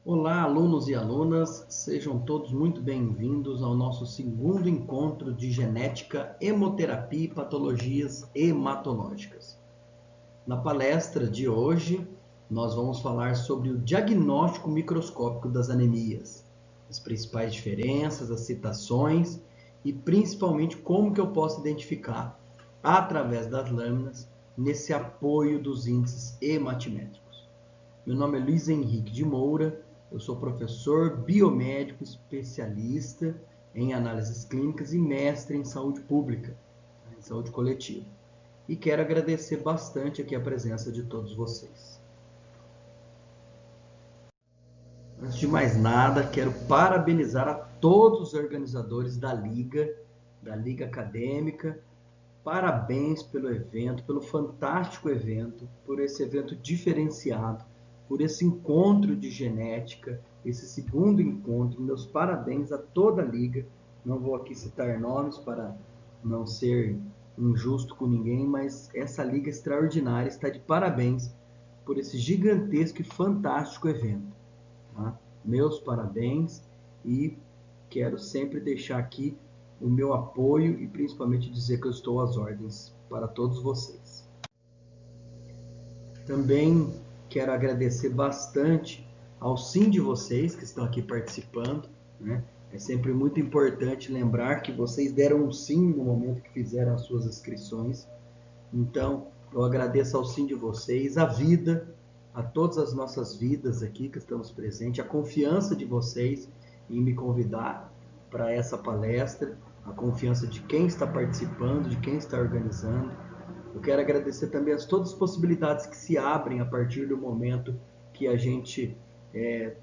Olá, alunos e alunas, sejam todos muito bem-vindos ao nosso segundo encontro de genética, hemoterapia e patologias hematológicas. Na palestra de hoje, nós vamos falar sobre o diagnóstico microscópico das anemias, as principais diferenças, as citações e principalmente como que eu posso identificar, através das lâminas, nesse apoio dos índices hematimétricos. Meu nome é Luiz Henrique de Moura, eu sou professor biomédico especialista em análises clínicas e mestre em saúde pública, em saúde coletiva. E quero agradecer bastante aqui a presença de todos vocês. Antes de mais nada, quero parabenizar a todos os organizadores da Liga Acadêmica. Parabéns pelo evento, pelo fantástico evento, por esse evento diferenciado, por esse encontro de genética, esse segundo encontro. Meus parabéns a toda a Liga. Não vou aqui citar nomes para não ser injusto com ninguém, mas essa Liga extraordinária está de parabéns por esse gigantesco e fantástico evento. Tá? Meus parabéns e quero sempre deixar aqui o meu apoio e principalmente dizer que eu estou às ordens para todos vocês. Também quero agradecer bastante ao sim de vocês que estão aqui participando, né? É sempre muito importante lembrar que vocês deram um sim no momento que fizeram as suas inscrições. Então, eu agradeço ao sim de vocês, a vida, a todas as nossas vidas aqui que estamos presentes, a confiança de vocês em me convidar para essa palestra, a confiança de quem está participando, de quem está organizando. Eu quero agradecer também a todas as possibilidades que se abrem a partir do momento que a gente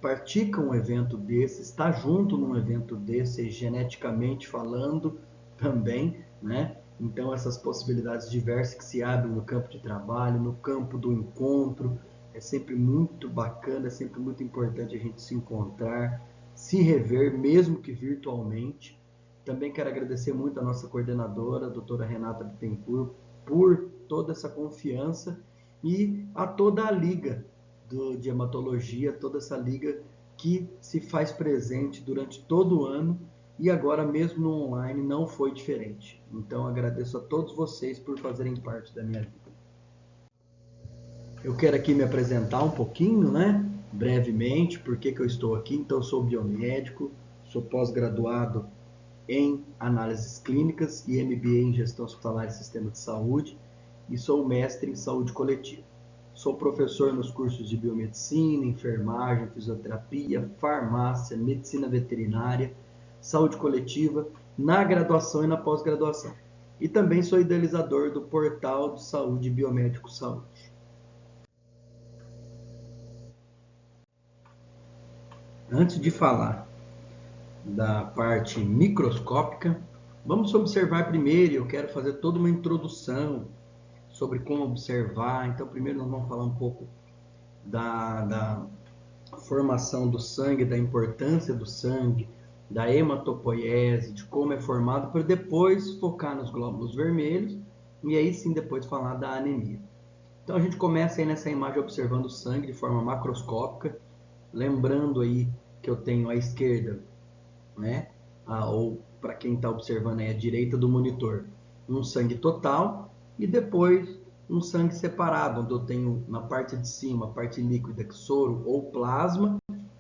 pratica um evento desse, está junto num evento desse, geneticamente falando também, né? Então, essas possibilidades diversas que se abrem no campo de trabalho, no campo do encontro, é sempre muito bacana, é sempre muito importante a gente se encontrar, se rever, mesmo que virtualmente. Também quero agradecer muito a nossa coordenadora, a doutora Renata Bittencourt, por toda essa confiança e a toda a liga de hematologia, toda essa liga que se faz presente durante todo o ano e agora mesmo no online não foi diferente. Então agradeço a todos vocês por fazerem parte da minha vida. Eu quero aqui me apresentar um pouquinho, né? Brevemente, por que eu estou aqui. Então, eu sou biomédico, sou pós-graduado em análises clínicas e MBA em gestão hospitalar e sistema de saúde e sou mestre em saúde coletiva. Sou professor nos cursos de biomedicina, enfermagem, fisioterapia, farmácia, medicina veterinária, saúde coletiva, na graduação e na pós-graduação. E também sou idealizador do portal de saúde Biomédico Saúde. Antes de falar da parte microscópica, vamos observar primeiro. Eu quero fazer toda uma introdução sobre como observar. Então, primeiro nós vamos falar um pouco da formação do sangue, da importância do sangue, da hematopoiese, de como é formado, para depois focar nos glóbulos vermelhos e aí sim depois falar da anemia. Então a gente começa aí nessa imagem observando o sangue de forma macroscópica, lembrando aí que eu tenho à esquerda, né, ou para quem está observando aí à direita do monitor, um sangue total e depois um sangue separado, onde eu tenho na parte de cima a parte líquida, soro ou plasma,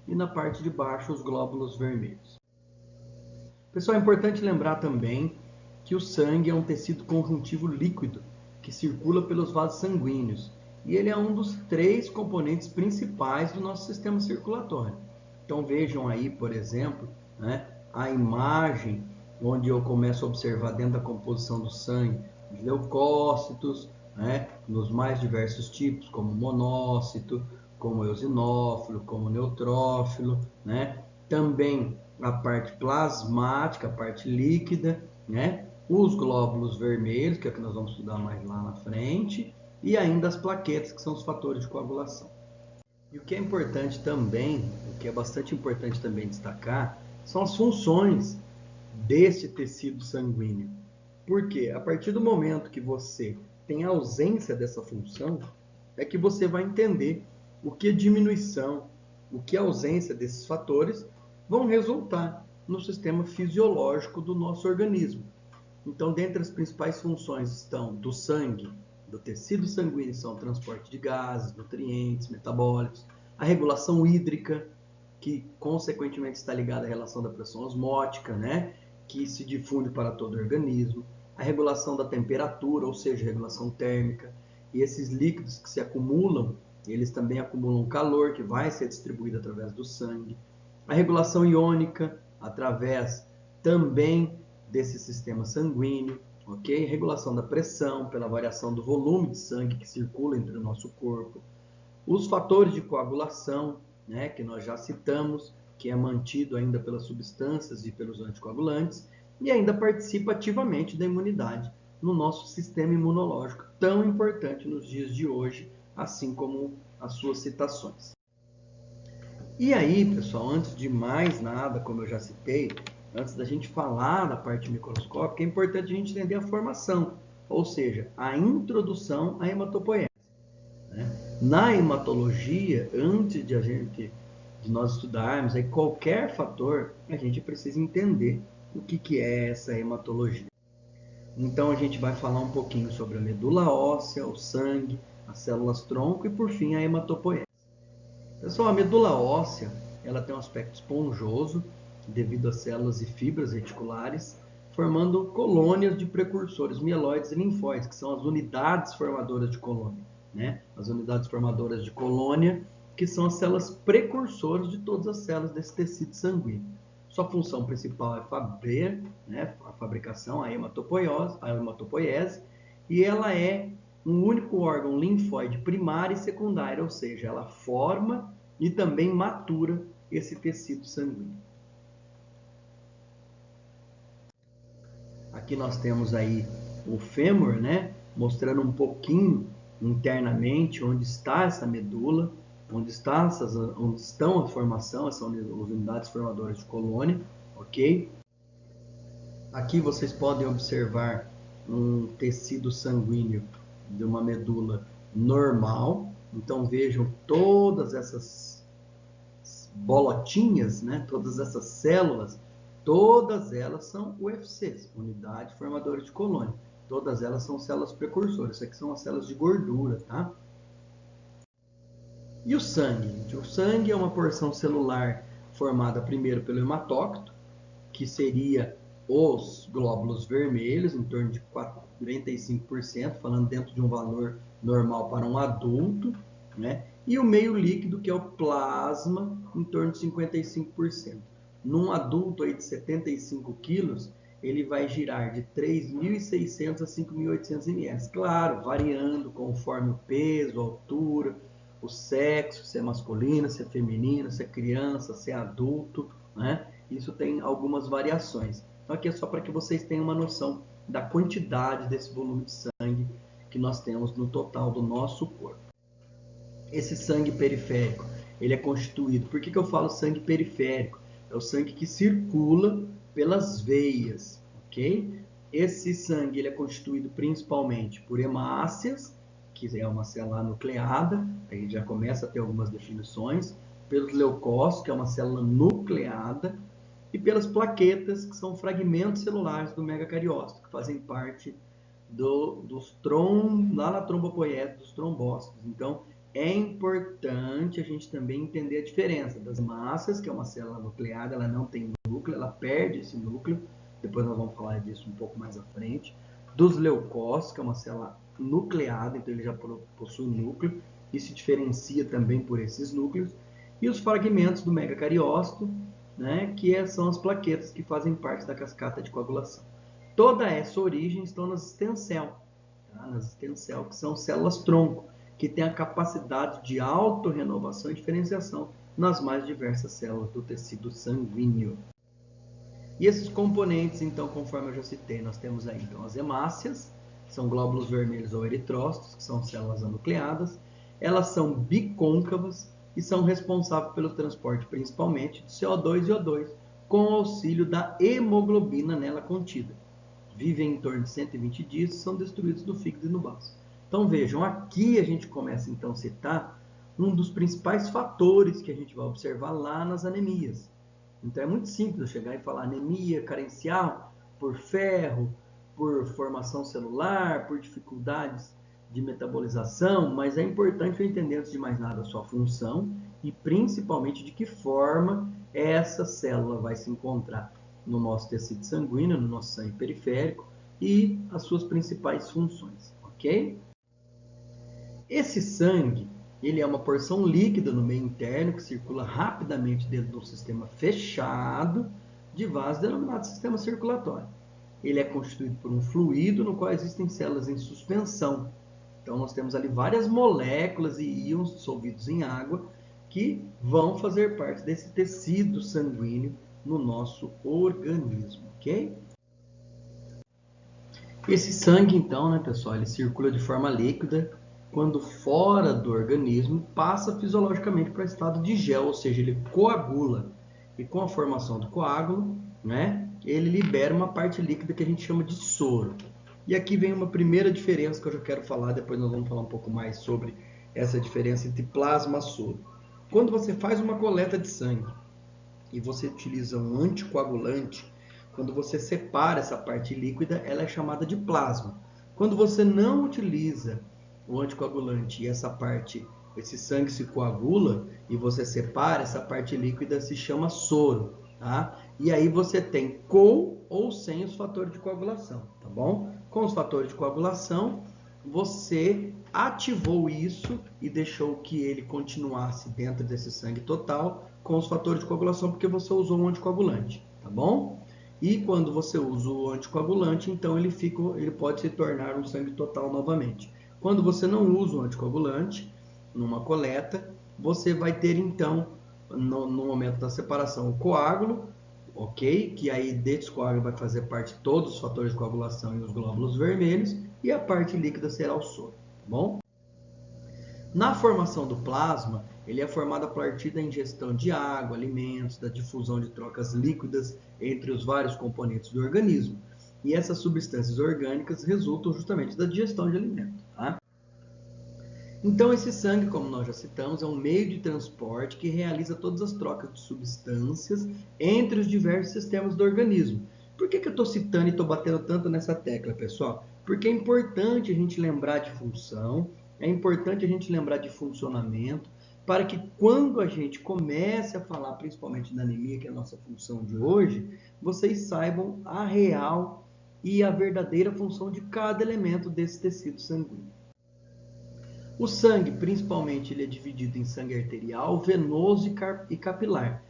e na parte de baixo os glóbulos vermelhos. Pessoal, é importante lembrar também que o sangue é um tecido conjuntivo líquido que circula pelos vasos sanguíneos e ele é um dos 3 componentes principais do nosso sistema circulatório. Então vejam aí, por exemplo, né, a imagem onde eu começo a observar dentro da composição do sangue os leucócitos, né, nos mais diversos tipos, como monócito, como eosinófilo, como neutrófilo, né? Também a parte plasmática, a parte líquida, né? Os glóbulos vermelhos, que é o que nós vamos estudar mais lá na frente, e ainda as plaquetas, que são os fatores de coagulação. E o que é importante também, o que é bastante importante também destacar, são as funções desse tecido sanguíneo. Porque a partir do momento que você tem a ausência dessa função, é que você vai entender o que é diminuição, o que a ausência desses fatores vão resultar no sistema fisiológico do nosso organismo. Então, dentre as principais funções estão do sangue, do tecido sanguíneo, são o transporte de gases, nutrientes, metabólicos, a regulação hídrica, que consequentemente está ligada à relação da pressão osmótica, né? Que se difunde para todo o organismo, a regulação da temperatura, ou seja, regulação térmica, e esses líquidos que se acumulam, eles também acumulam calor que vai ser distribuído através do sangue, a regulação iônica, através também desse sistema sanguíneo, ok? Regulação da pressão, pela variação do volume de sangue que circula entre o nosso corpo, os fatores de coagulação, né, que nós já citamos, que é mantido ainda pelas substâncias e pelos anticoagulantes, e ainda participa ativamente da imunidade no nosso sistema imunológico, tão importante nos dias de hoje, assim como as suas citações. E aí, pessoal, antes de mais nada, como eu já citei, antes da gente falar da parte microscópica, é importante a gente entender a formação, ou seja, a introdução à hematopoiese. Na hematologia, antes de nós estudarmos aí qualquer fator, a gente precisa entender o que é essa hematologia. Então a gente vai falar um pouquinho sobre a medula óssea, o sangue, as células tronco e por fim a hematopoiese. Pessoal, a medula óssea, ela tem um aspecto esponjoso devido às células e fibras reticulares, formando colônias de precursores mieloides e linfóides, que são as unidades formadoras de colônia, né? As unidades formadoras de colônia, que são as células precursoras de todas as células desse tecido sanguíneo. Sua função principal é a fabricação, a hematopoiese, e ela é um único órgão linfóide primário e secundário, ou seja, ela forma e também matura esse tecido sanguíneo. Aqui nós temos aí o fêmur, né, mostrando um pouquinho internamente onde está essa medula, onde estão a formação, essas unidades formadoras de colônia, ok? Aqui vocês podem observar um tecido sanguíneo de uma medula normal. Então vejam todas essas bolotinhas, né? Todas essas células, todas elas são UFCs, unidade formadora de colônia. Todas elas são células precursoras. Isso aqui são as células de gordura, tá? E o sangue? Gente? O sangue é uma porção celular formada primeiro pelo hematócrito, que seria os glóbulos vermelhos, em torno de 45%, falando dentro de um valor normal para um adulto, né? E o meio líquido, que é o plasma, em torno de 55%. Num adulto aí de 75 quilos, ele vai girar de 3.600 a 5.800 ml. Claro, variando conforme o peso, a altura, o sexo, se é masculino, se é feminino, se é criança, se é adulto, né? Isso tem algumas variações. Então aqui é só para que vocês tenham uma noção da quantidade desse volume de sangue que nós temos no total do nosso corpo. Esse sangue periférico, ele é constituído, por que eu falo sangue periférico? É o sangue que circula pelas veias, ok? Esse sangue ele é constituído principalmente por hemácias, que é uma célula nucleada, a gente já começa a ter algumas definições, pelos leucócitos, que é uma célula nucleada, e pelas plaquetas, que são fragmentos celulares do megacariócito, que fazem parte lá na trombopoiese dos trombócitos. Então, é importante a gente também entender a diferença das hemácias, que é uma célula nucleada, ela não tem núcleo, ela perde esse núcleo, depois nós vamos falar disso um pouco mais à frente, dos leucócitos, que é uma célula nucleada, então ele já possui núcleo, e se diferencia também por esses núcleos, e os fragmentos do megacariócito, né, que são as plaquetas que fazem parte da cascata de coagulação. Toda essa origem estão nas stem cells, tá? Nas stem cells, que são células tronco, que têm a capacidade de autorrenovação e diferenciação nas mais diversas células do tecido sanguíneo. E esses componentes, então, conforme eu já citei, nós temos aí então, as hemácias, que são glóbulos vermelhos ou eritrócitos, que são células anucleadas. Elas são bicôncavas e são responsáveis pelo transporte principalmente de CO2 e O2, com o auxílio da hemoglobina nela contida. Vivem em torno de 120 dias e são destruídos no fígado e no baço. Então vejam, aqui a gente começa então a citar um dos principais fatores que a gente vai observar lá nas anemias. Então é muito simples eu chegar e falar anemia carencial por ferro, por formação celular, por dificuldades de metabolização, mas é importante eu entender, antes de mais nada, a sua função e principalmente de que forma essa célula vai se encontrar no nosso tecido sanguíneo, no nosso sangue periférico e as suas principais funções, ok? Esse sangue, ele é uma porção líquida no meio interno que circula rapidamente dentro de um sistema fechado de vasos denominado sistema circulatório. Ele é constituído por um fluido no qual existem células em suspensão. Então nós temos ali várias moléculas e íons dissolvidos em água que vão fazer parte desse tecido sanguíneo no nosso organismo, ok? Esse sangue, então, né, pessoal, ele circula de forma líquida. Quando fora do organismo, passa fisiologicamente para o estado de gel, ou seja, ele coagula. E com a formação do coágulo, né, ele libera uma parte líquida que a gente chama de soro. E aqui vem uma primeira diferença que eu já quero falar, depois nós vamos falar um pouco mais sobre essa diferença entre plasma e soro. Quando você faz uma coleta de sangue e você utiliza um anticoagulante, quando você separa essa parte líquida, ela é chamada de plasma. Quando você não utiliza o anticoagulante e essa parte, esse sangue se coagula e você separa, essa parte líquida se chama soro, tá? E aí você tem com ou sem os fatores de coagulação, tá bom? Com os fatores de coagulação, você ativou isso e deixou que ele continuasse dentro desse sangue total com os fatores de coagulação, porque você usou um anticoagulante, tá bom? E quando você usa o anticoagulante, então ele pode se tornar um sangue total novamente. Quando você não usa o anticoagulante, numa coleta, você vai ter então, no momento da separação, o coágulo, ok? Que aí desse coágulo vai fazer parte todos os fatores de coagulação e os glóbulos vermelhos, e a parte líquida será o soro, tá bom? Na formação do plasma, ele é formado a partir da ingestão de água, alimentos, da difusão de trocas líquidas entre os vários componentes do organismo. E essas substâncias orgânicas resultam justamente da digestão de alimentos, tá? Então, esse sangue, como nós já citamos, é um meio de transporte que realiza todas as trocas de substâncias entre os diversos sistemas do organismo. Por que eu estou citando e estou batendo tanto nessa tecla, pessoal? Porque é importante a gente lembrar de função, é importante a gente lembrar de funcionamento, para que quando a gente comece a falar, principalmente da anemia, que é a nossa função de hoje, vocês saibam a real e a verdadeira função de cada elemento desse tecido sanguíneo. O sangue, principalmente, ele é dividido em sangue arterial, venoso e capilar.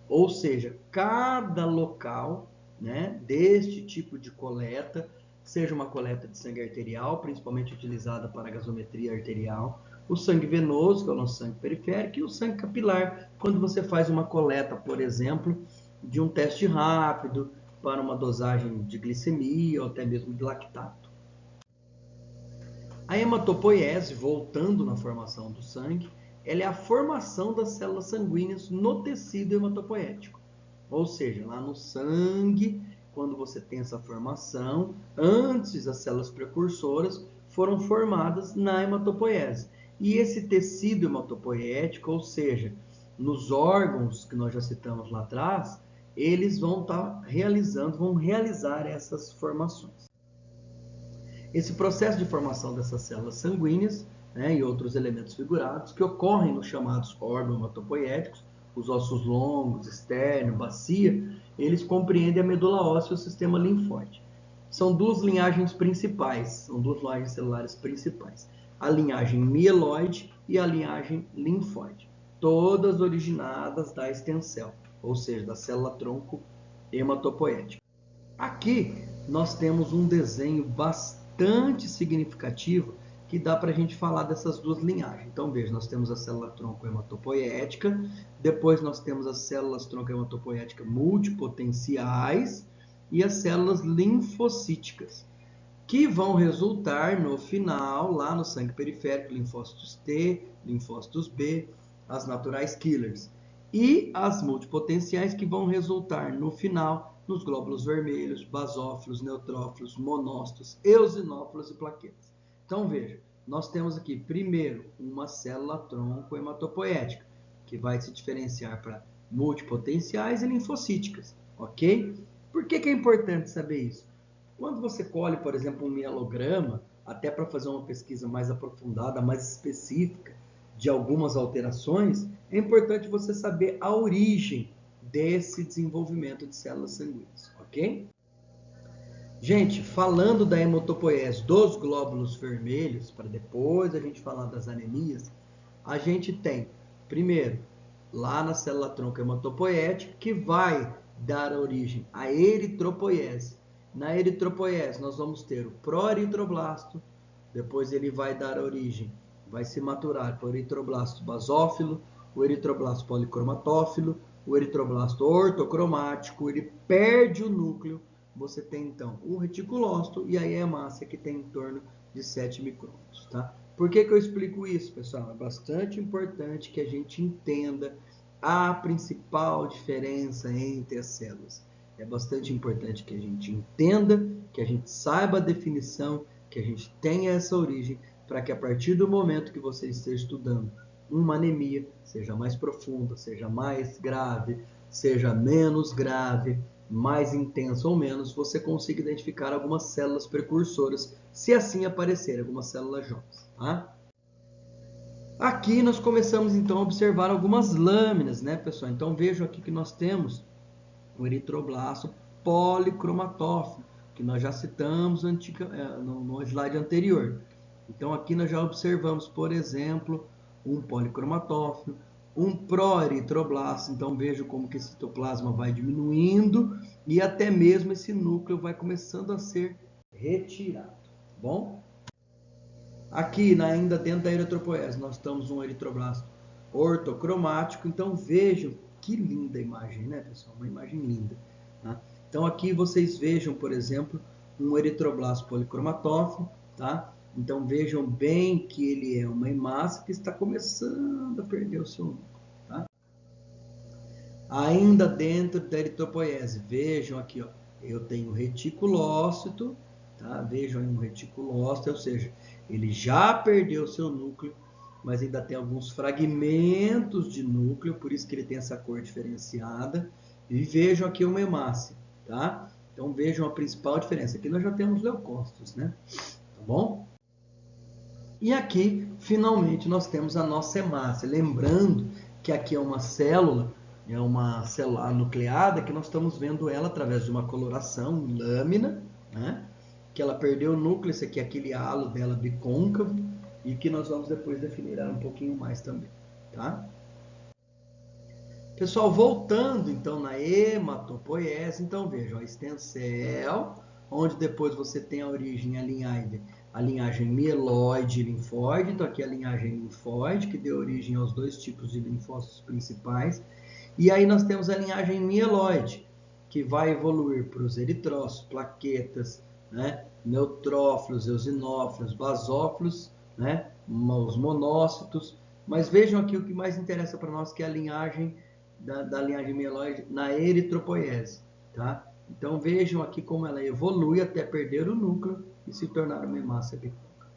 Ou seja, cada local, né, deste tipo de coleta, seja uma coleta de sangue arterial, principalmente utilizada para a gasometria arterial, o sangue venoso, que é o nosso sangue periférico, e o sangue capilar, quando você faz uma coleta, por exemplo, de um teste rápido para uma dosagem de glicemia ou até mesmo de lactato. A hematopoiese, voltando na formação do sangue, ela é a formação das células sanguíneas no tecido hematopoético. Ou seja, lá no sangue, quando você tem essa formação, antes as células precursoras foram formadas na hematopoiese. E esse tecido hematopoético, ou seja, nos órgãos que nós já citamos lá atrás, eles vão realizar essas formações. Esse processo de formação dessas células sanguíneas, né, e outros elementos figurados que ocorrem nos chamados órgãos hematopoéticos, os ossos longos, externo, bacia, eles compreendem a medula óssea e o sistema linfóide. São duas linhagens principais, são duas linhagens celulares principais. A linhagem mieloide e a linhagem linfóide. Todas originadas da stem cell, ou seja, da célula-tronco hematopoética. Aqui nós temos um desenho bastante significativo que dá para a gente falar dessas duas linhagens. Então veja, nós temos a célula tronco hematopoética, depois nós temos as células tronco hematopoética multipotenciais e as células linfocíticas, que vão resultar no final, lá no sangue periférico, linfócitos T, linfócitos B, as naturais killers. E as multipotenciais que vão resultar no final nos glóbulos vermelhos, basófilos, neutrófilos, monócitos, eosinófilos e plaquetas. Então veja, nós temos aqui, primeiro, uma célula-tronco hematopoética, que vai se diferenciar para multipotenciais e linfocíticas, ok? Por que é importante saber isso? Quando você colhe, por exemplo, um mielograma, até para fazer uma pesquisa mais aprofundada, mais específica de algumas alterações, é importante você saber a origem desse desenvolvimento de células sanguíneas, ok? Gente, falando da hematopoiese dos glóbulos vermelhos, para depois a gente falar das anemias, a gente tem, primeiro, lá na célula-tronco hematopoética, que vai dar origem à eritropoiese. Na eritropoiese, nós vamos ter o proeritroblasto, depois ele vai dar origem, vai se maturar para o eritroblasto basófilo, o eritroblasto policromatófilo, o eritroblasto ortocromático, ele perde o núcleo, você tem então o reticulócito e aí a hemácia que tem em torno de 7 micrômetros, tá? Por que eu explico isso, pessoal? É bastante importante que a gente entenda a principal diferença entre as células. É bastante importante que a gente entenda, que a gente saiba a definição, que a gente tenha essa origem, para que a partir do momento que você esteja estudando uma anemia, seja mais profunda, seja mais grave, seja menos grave, mais intensa ou menos, você consiga identificar algumas células precursoras, se assim aparecerem, algumas células jovens. Tá? Aqui nós começamos então a observar algumas lâminas, né, pessoal? Então vejam aqui que nós temos o eritroblasto policromatófilo, que nós já citamos no slide anterior. Então aqui nós já observamos, por exemplo, um policromatófilo, um proeritroblasto. Então veja como que esse citoplasma vai diminuindo e até mesmo esse núcleo vai começando a ser retirado. Tá bom? Aqui, ainda dentro da eritropoiese, nós temos um eritroblasto ortocromático. Então vejam que linda imagem, né, pessoal? Uma imagem linda. Tá? Então aqui vocês vejam, por exemplo, um eritroblasto policromatófilo, tá? Então vejam bem que ele é uma hemácia que está começando a perder o seu núcleo. Tá? Ainda dentro da eritropoiese, vejam aqui, ó, eu tenho reticulócito, tá? Vejam aí um reticulócito, ou seja, ele já perdeu o seu núcleo, mas ainda tem alguns fragmentos de núcleo, por isso que ele tem essa cor diferenciada. E vejam aqui uma hemácia, tá? Então vejam a principal diferença. Aqui nós já temos leucócitos, né? Tá bom? E aqui, finalmente, nós temos a nossa hemácia. Lembrando que aqui é uma célula nucleada, que nós estamos vendo ela através de uma coloração, lâmina, né? Que ela perdeu o núcleo, esse aqui é aquele halo dela bicôncavo, e que nós vamos depois definir ela um pouquinho mais também, tá? Pessoal, voltando então na hematopoiese, então vejam, a stem cell, onde depois você tem a origem, a linhagem mieloide e linfóide, então aqui a linhagem linfóide, que deu origem aos dois tipos de linfócitos principais, e aí nós temos a linhagem mieloide, que vai evoluir para os eritrócitos, plaquetas, né, neutrófilos, eosinófilos, basófilos, né, os monócitos, mas vejam aqui o que mais interessa para nós, que é a linhagem da linhagem mieloide na eritropoiese, tá? Então vejam aqui como ela evolui até perder o núcleo e se tornar uma hemácia bicôncava.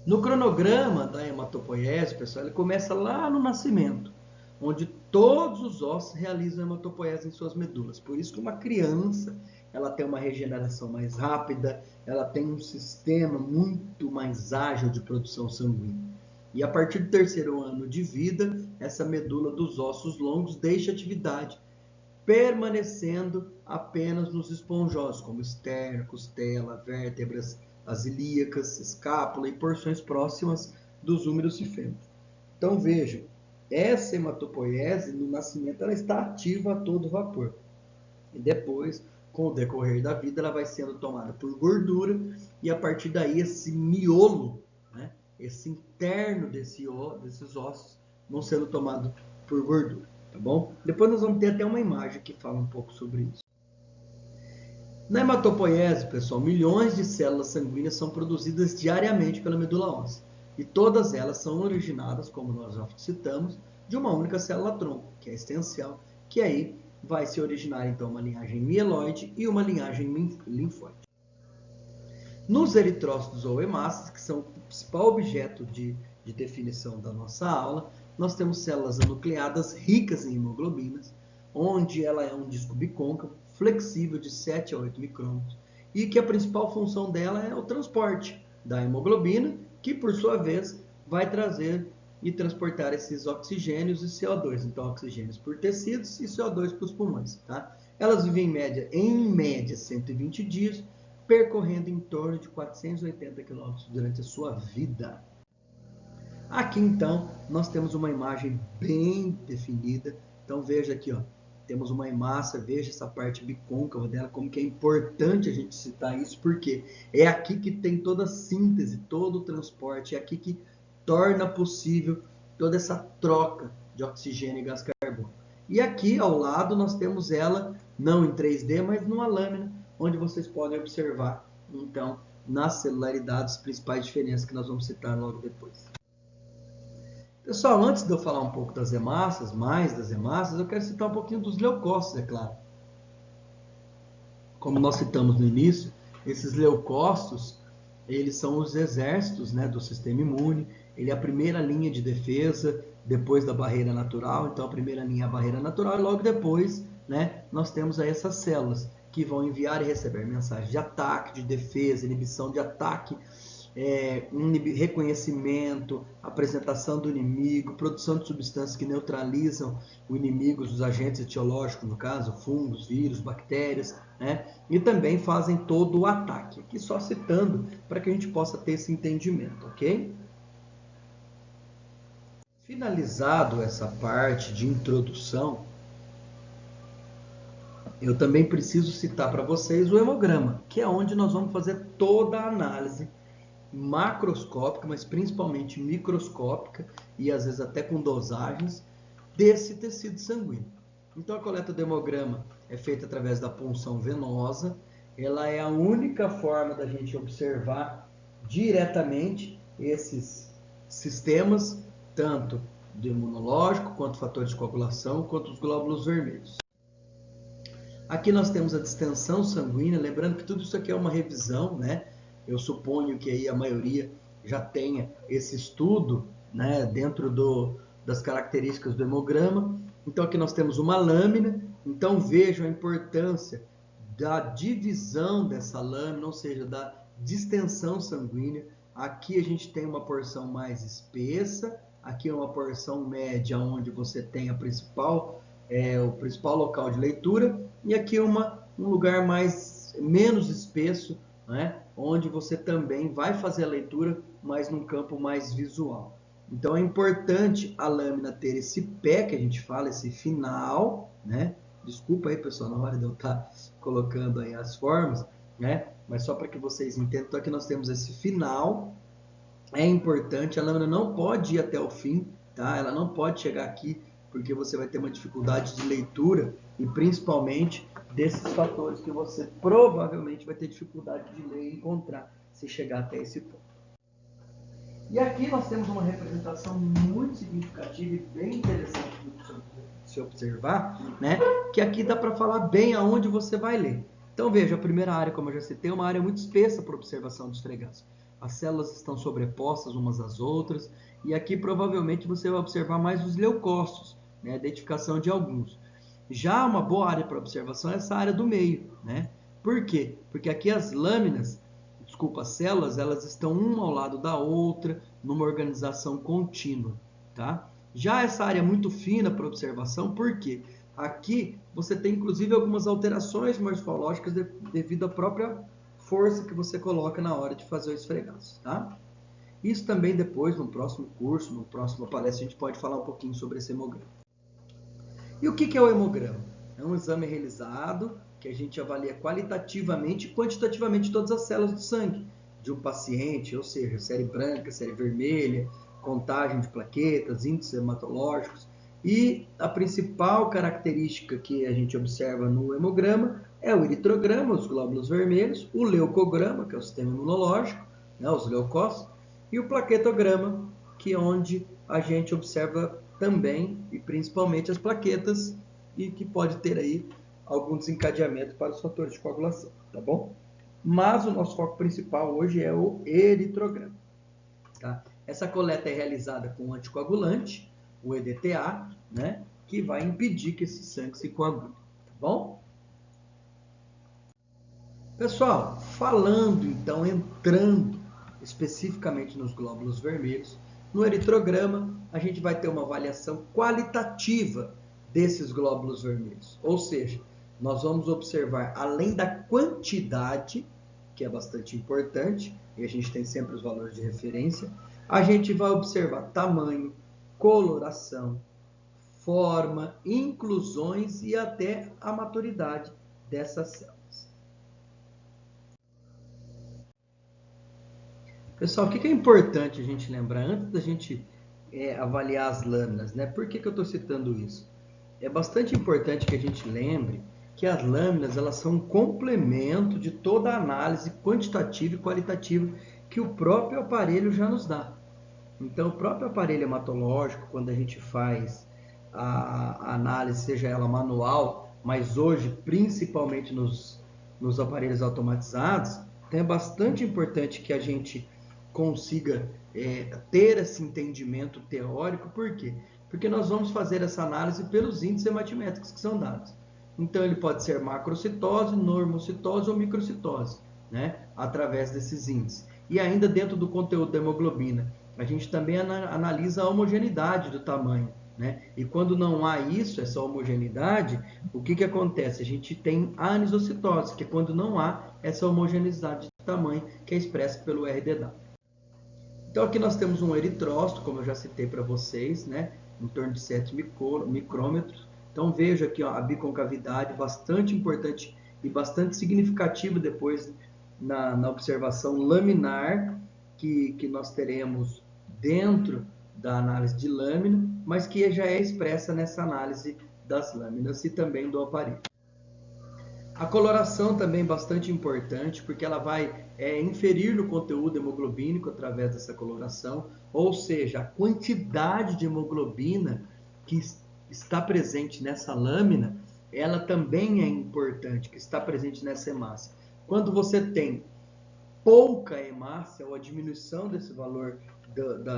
No cronograma da hematopoiese, pessoal, ele começa lá no nascimento, onde todos os ossos realizam hematopoiese em suas medulas. Por isso que uma criança, ela tem uma regeneração mais rápida, ela tem um sistema muito mais ágil de produção sanguínea. E a partir do terceiro ano de vida, essa medula dos ossos longos deixa atividade, permanecendo apenas nos esponjosos, como externo, costela, vértebras, as ilíacas, escápula e porções próximas dos úmeros e fêmur. Então vejam, essa hematopoiese no nascimento ela está ativa a todo vapor. E depois, com o decorrer da vida, ela vai sendo tomada por gordura e a partir daí esse miolo, né, esse interno desses ossos vão sendo tomados por gordura, tá bom? Depois nós vamos ter até uma imagem que fala um pouco sobre isso. Na hematopoiese, pessoal, milhões de células sanguíneas são produzidas diariamente pela medula óssea. E todas elas são originadas, como nós já citamos, de uma única célula-tronco, que é a essencial, que aí vai se originar então uma linhagem mieloide e uma linhagem linfóide. Nos eritrócitos ou hemácias, que são o principal objeto de definição da nossa aula, nós temos células anucleadas ricas em hemoglobinas, onde ela é um disco bicôncavo, flexível de 7 a 8 micrômetros, e que a principal função dela é o transporte da hemoglobina, que por sua vez vai trazer e transportar esses oxigênios e CO2. Então, oxigênios por tecidos e CO2 para os pulmões. Tá? Elas vivem em média 120 dias, percorrendo em torno de 480 km durante a sua vida. Aqui, então, nós temos uma imagem bem definida. Então, veja aqui, ó, temos uma hemácia, veja essa parte bicôncava dela, como que é importante a gente citar isso, porque é aqui que tem toda a síntese, todo o transporte, é aqui que torna possível toda essa troca de oxigênio e gás carbônico. E aqui, ao lado, nós temos ela, não em 3D, mas numa lâmina, onde vocês podem observar, então, nas celularidades, as principais diferenças que nós vamos citar logo depois. Pessoal, antes de eu falar um pouco das hemácias, eu quero citar um pouquinho dos leucócitos, é claro. Como nós citamos no início, esses leucócitos, eles são os exércitos, né, do sistema imune. Ele é a primeira linha de defesa depois da barreira natural. Então, a primeira linha é a barreira natural e logo depois, né, nós temos aí essas células que vão enviar e receber mensagens de ataque, de defesa, inibição de ataque, reconhecimento, apresentação do inimigo, produção de substâncias que neutralizam o inimigo, os agentes etiológicos, no caso, fungos, vírus, bactérias, né? E também fazem todo o ataque. Aqui só citando para que a gente possa ter esse entendimento, ok? Finalizado essa parte de introdução, eu também preciso citar para vocês o hemograma, que é onde nós vamos fazer toda a análise macroscópica, mas principalmente microscópica e às vezes até com dosagens desse tecido sanguíneo. Então a coleta do hemograma é feita através da punção venosa. Ela é a única forma da gente observar diretamente esses sistemas, tanto do imunológico, quanto fatores de coagulação, quanto os glóbulos vermelhos. Aqui nós temos a distensão sanguínea, lembrando que tudo isso aqui é uma revisão, né? Eu suponho que aí a maioria já tenha esse estudo, né, dentro das características do hemograma. Então aqui nós temos uma lâmina, então vejam a importância da divisão dessa lâmina, ou seja, da distensão sanguínea. Aqui a gente tem uma porção mais espessa, aqui é uma porção média, onde você tem o principal local de leitura, e aqui um lugar menos espesso, né, onde você também vai fazer a leitura, mas num campo mais visual. Então é importante a lâmina ter esse pé, que a gente fala, esse final, né? Desculpa aí, pessoal, na hora de eu estar colocando aí as formas, né? Mas só para que vocês entendam, então aqui nós temos esse final. É importante, a lâmina não pode ir até o fim, tá? Ela não pode chegar aqui, porque você vai ter uma dificuldade de leitura e principalmente desses fatores que você provavelmente vai ter dificuldade de ler e encontrar se chegar até esse ponto. E aqui nós temos uma representação muito significativa e bem interessante de se observar, né? Que aqui dá para falar bem aonde você vai ler. Então veja, a primeira área, como eu já citei, é uma área muito espessa para observação dos fregaços. As células estão sobrepostas umas às outras, e aqui provavelmente você vai observar mais os leucócitos, né? A identificação de alguns. Já uma boa área para observação é essa área do meio, né? Por quê? Porque aqui as células, elas estão uma ao lado da outra, numa organização contínua, tá? Já essa área muito fina para observação, por quê? Aqui você tem inclusive algumas alterações morfológicas devido à própria força que você coloca na hora de fazer o esfregaço, tá? Isso também depois, no próximo curso, no próximo palestra, a gente pode falar um pouquinho sobre esse hemograma. E o que é o hemograma? É um exame realizado que a gente avalia qualitativamente e quantitativamente todas as células do sangue de um paciente, ou seja, série branca, série vermelha, contagem de plaquetas, índices hematológicos. E a principal característica que a gente observa no hemograma é o eritrograma, os glóbulos vermelhos, o leucograma, que é o sistema imunológico, né, os leucócitos, e o plaquetograma, que é onde a gente observa também e principalmente as plaquetas e que pode ter aí algum desencadeamento para os fatores de coagulação, tá bom? mas o nosso foco principal hoje é o eritrograma. Tá? Essa coleta é realizada com anticoagulante, o EDTA, né, que vai impedir que esse sangue se coagule. Tá bom? Pessoal, falando então, entrando especificamente nos glóbulos vermelhos, no eritrograma a gente vai ter uma avaliação qualitativa desses glóbulos vermelhos. Ou seja, nós vamos observar, além da quantidade, que é bastante importante, e a gente tem sempre os valores de referência, a gente vai observar tamanho, coloração, forma, inclusões e até a maturidade dessas células. Pessoal, o que é importante a gente lembrar antes da gente avaliar as lâminas, né? Por que eu estou citando isso? É bastante importante que a gente lembre que as lâminas elas são um complemento de toda a análise quantitativa e qualitativa que o próprio aparelho já nos dá. Então, o próprio aparelho hematológico, quando a gente faz a análise, seja ela manual, mas hoje, principalmente nos aparelhos automatizados, então é bastante importante que a gente consiga ter esse entendimento teórico. Por quê? Porque nós vamos fazer essa análise pelos índices hematimétricos que são dados. Então, ele pode ser macrocitose, normocitose ou microcitose, né? Através desses índices. E ainda dentro do conteúdo da hemoglobina, a gente também analisa a homogeneidade do tamanho, né? E quando não há isso, essa homogeneidade, o que acontece? A gente tem a anisocitose, que é quando não há essa homogeneidade de tamanho, que é expressa pelo RDW. Então aqui nós temos um eritrócito, como eu já citei para vocês, né? Em torno de 7 micrômetros. Então veja aqui ó, a biconcavidade, bastante importante e bastante significativa depois na observação laminar que nós teremos dentro da análise de lâmina, mas que já é expressa nessa análise das lâminas e também do aparelho. A coloração também é bastante importante, porque ela vai inferir no conteúdo hemoglobínico através dessa coloração, ou seja, a quantidade de hemoglobina que está presente nessa lâmina, ela também é importante, que está presente nessa hemácia. Quando você tem pouca hemácia, ou a diminuição desse valor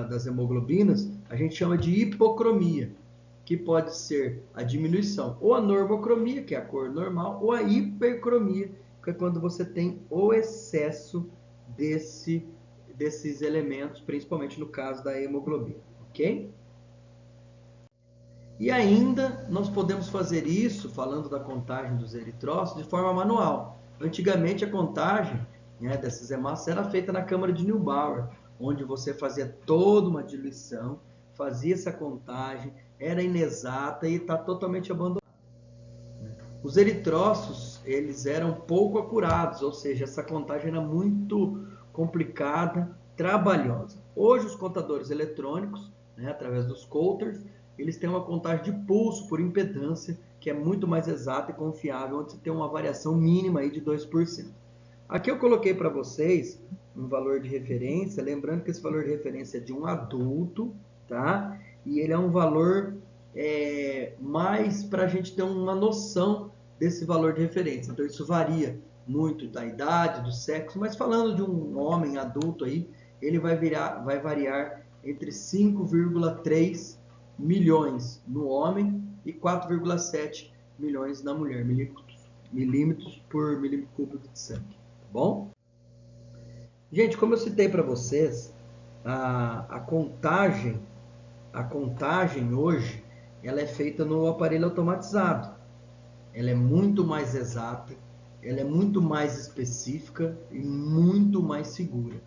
das hemoglobinas, a gente chama de hipocromia, que pode ser a diminuição, ou a normocromia, que é a cor normal, ou a hipercromia, que é quando você tem o excesso desses elementos, principalmente no caso da hemoglobina, ok? E ainda nós podemos fazer isso, falando da contagem dos eritrócitos, de forma manual. Antigamente a contagem dessas hemácias era feita na câmara de Neubauer, onde você fazia toda uma diluição, fazia essa contagem, era inexata e está totalmente abandonada. Os eritrócitos, eles eram pouco acurados, ou seja, essa contagem era muito complicada, trabalhosa. Hoje os contadores eletrônicos, através dos coulters, eles têm uma contagem de pulso por impedância, que é muito mais exata e confiável, onde você tem uma variação mínima aí de 2%. Aqui eu coloquei para vocês um valor de referência, lembrando que esse valor de referência é de um adulto, tá? E ele é um valor mais para a gente ter uma noção desse valor de referência. Então isso varia muito da idade, do sexo, mas falando de um homem adulto aí, ele vai variar entre 5,3 milhões no homem e 4,7 milhões na mulher, milímetros por milímetro cúbico de sangue, tá bom? Gente, como eu citei para vocês, a contagem hoje, ela é feita no aparelho automatizado. Ela é muito mais exata, ela é muito mais específica e muito mais segura.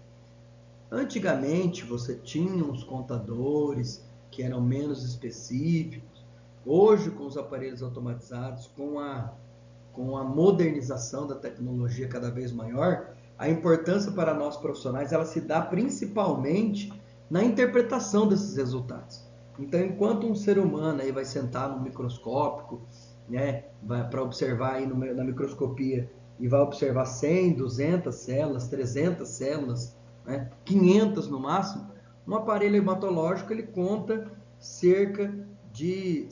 Antigamente você tinha os contadores que eram menos específicos. Hoje, com os aparelhos automatizados, com a modernização da tecnologia cada vez maior, a importância para nós profissionais ela se dá principalmente na interpretação desses resultados. Então, enquanto um ser humano aí vai sentar no microscópio, para observar aí na microscopia e vai observar 100, 200 células, 300 células, 500 no máximo, um aparelho hematológico ele conta cerca de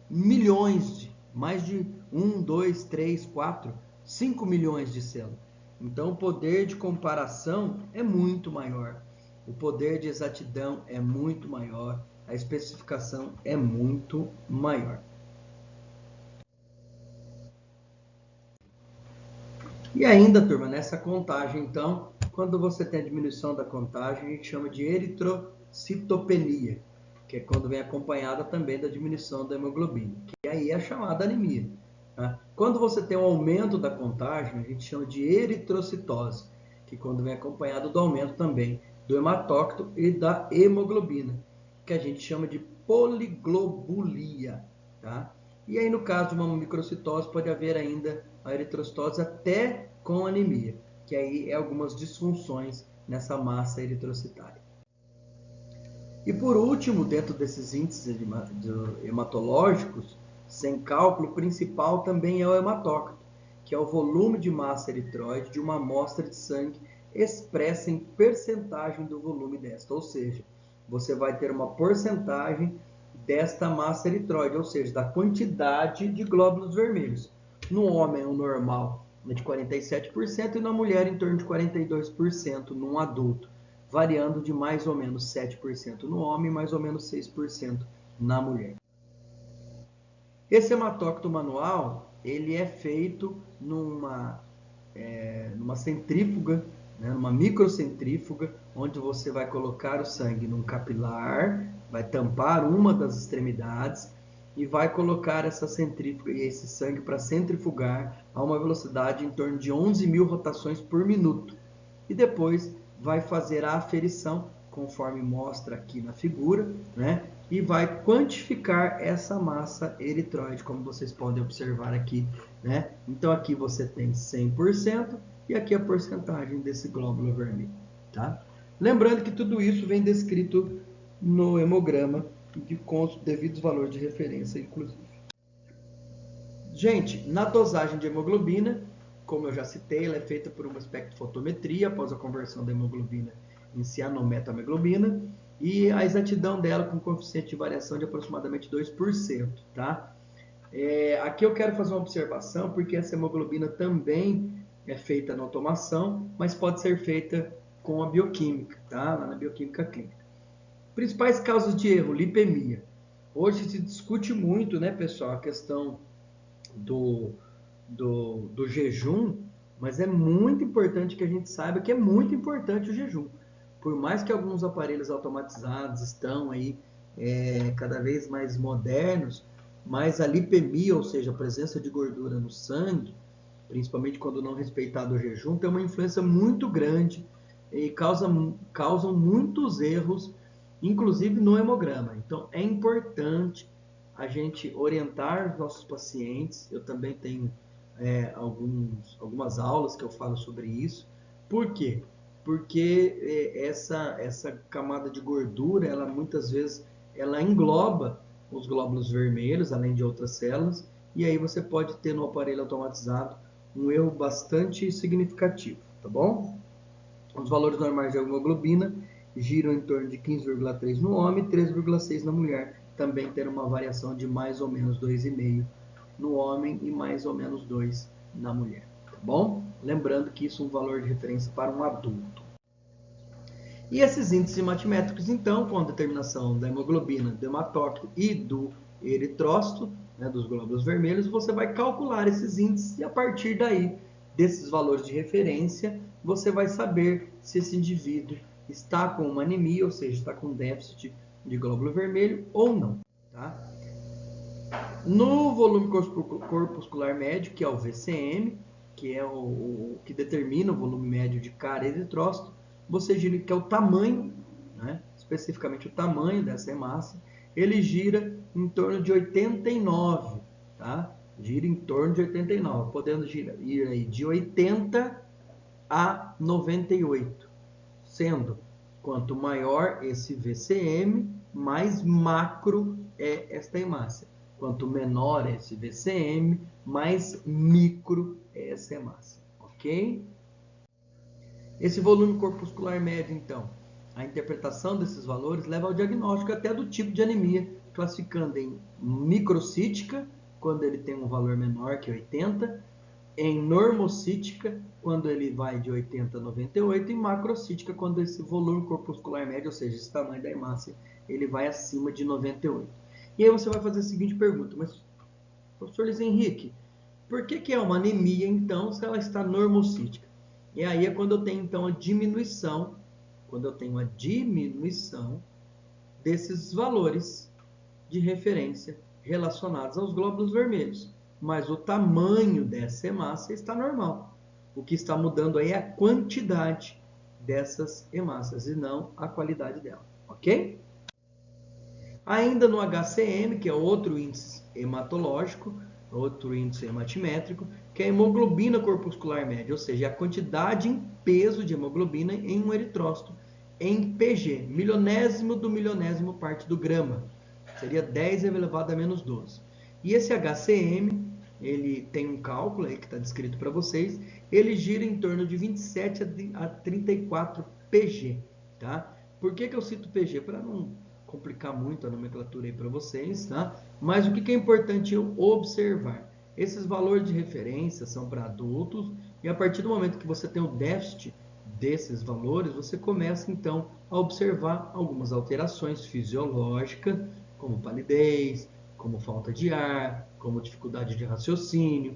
milhões, mais de 1, 2, 3, 4, 5 milhões de células. Então, o poder de comparação é muito maior. O poder de exatidão é muito maior. A especificação é muito maior. E ainda, turma, nessa contagem, então, quando você tem a diminuição da contagem, a gente chama de eritrocitopenia, que é quando vem acompanhada também da diminuição da hemoglobina, que aí é chamada anemia. Tá? Quando você tem um aumento da contagem, a gente chama de eritrocitose, que quando vem acompanhado do aumento também do hematócrito e da hemoglobina, que a gente chama de poliglobulia. Tá? E aí, no caso de uma microcitose, pode haver ainda a eritrocitose até com anemia, que aí é algumas disfunções nessa massa eritrocitária. E por último, dentro desses índices hematológicos, sem cálculo, o principal também é o hematócrito, que é o volume de massa eritroide de uma amostra de sangue expressa em percentagem do volume desta, ou seja, você vai ter uma porcentagem desta massa eritroide, ou seja, da quantidade de glóbulos vermelhos. No homem, o normal é de 47% e na mulher em torno de 42% num adulto, variando de mais ou menos 7% no homem e mais ou menos 6% na mulher. Esse hematócrito manual, ele é feito numa centrífuga, né, numa microcentrífuga, onde você vai colocar o sangue num capilar, vai tampar uma das extremidades e vai colocar essa centrífuga e esse sangue para centrifugar a uma velocidade em torno de 11.000 rotações por minuto. E depois vai fazer a aferição, conforme mostra aqui na figura, né? E vai quantificar essa massa eritroide, como vocês podem observar aqui, né? Então aqui você tem 100% e aqui a porcentagem desse glóbulo vermelho, tá? Lembrando que tudo isso vem descrito no hemograma com os devidos valores de referência, inclusive. Gente, na dosagem de hemoglobina, como eu já citei, ela é feita por uma espectrofotometria após a conversão da hemoglobina em cianometahemoglobina e a exatidão dela com coeficiente de variação de aproximadamente 2%, tá? Aqui eu quero fazer uma observação, porque essa hemoglobina também é feita na automação, mas pode ser feita com a bioquímica, tá? Lá na bioquímica clínica. Principais causas de erro, lipemia. Hoje se discute muito, né, pessoal, a questão do jejum, mas é muito importante que a gente saiba que é muito importante o jejum. Por mais que alguns aparelhos automatizados estão aí cada vez mais modernos, mas a lipemia, ou seja, a presença de gordura no sangue, principalmente quando não respeitado o jejum, tem uma influência muito grande e causam muitos erros, inclusive no hemograma. Então é importante a gente orientar os nossos pacientes. Eu também tenho algumas aulas que eu falo sobre isso. Por quê? Porque essa camada de gordura, ela muitas vezes ela engloba os glóbulos vermelhos, além de outras células, e aí você pode ter no aparelho automatizado um erro bastante significativo, tá bom? Os valores normais de hemoglobina giram em torno de 15,3 no homem e 13,6 na mulher, também tendo uma variação de mais ou menos 2,5 no homem e mais ou menos 2 na mulher, tá bom? Lembrando que isso é um valor de referência para um adulto. E esses índices hematimétricos, então, com a determinação da hemoglobina, do hematócrito e do eritrócito, né, dos glóbulos vermelhos, você vai calcular esses índices e a partir daí, desses valores de referência, você vai saber se esse indivíduo está com uma anemia, ou seja, está com déficit de glóbulo vermelho ou não. Tá? No volume corpuscular médio, que é o VCM, que é o que determina o volume médio de cada eritrócito, você gira, que é o tamanho, né? Especificamente o tamanho dessa hemácia, ele gira em torno de 89, tá? Gira em torno de 89, podendo ir aí de 80 a 98, sendo quanto maior esse VCM, mais macro é esta hemácia. Quanto menor esse VCM, mais micro é essa hemácia, ok? Esse volume corpuscular médio, então, a interpretação desses valores leva ao diagnóstico até do tipo de anemia, classificando em microcítica, quando ele tem um valor menor que 80, em normocítica, quando ele vai de 80 a 98, e macrocítica, quando esse volume corpuscular médio, ou seja, esse tamanho da hemácia, ele vai acima de 98. E aí você vai fazer a seguinte pergunta, mas, professor Luiz Henrique, por que é uma anemia, então, se ela está normocítica? E aí é quando eu tenho, então, a diminuição, desses valores de referência relacionados aos glóbulos vermelhos. Mas o tamanho dessa hemácia está normal. O que está mudando aí é a quantidade dessas hemácias e não a qualidade dela, ok? Ainda no HCM, que é outro índice hematológico, outro índice hematimétrico, que é a hemoglobina corpuscular média, ou seja, a quantidade em peso de hemoglobina em um eritrócito, em PG, milionésimo do milionésimo parte do grama. Seria 10 elevado a menos 12. E esse HCM, ele tem um cálculo aí que está descrito para vocês, ele gira em torno de 27 a 34 PG, tá? Por que eu cito PG? Para não complicar muito a nomenclatura aí para vocês, tá? Mas o que é importante eu observar? Esses valores de referência são para adultos e a partir do momento que você tem o déficit desses valores, você começa então a observar algumas alterações fisiológicas, como palidez, como falta de ar, como dificuldade de raciocínio.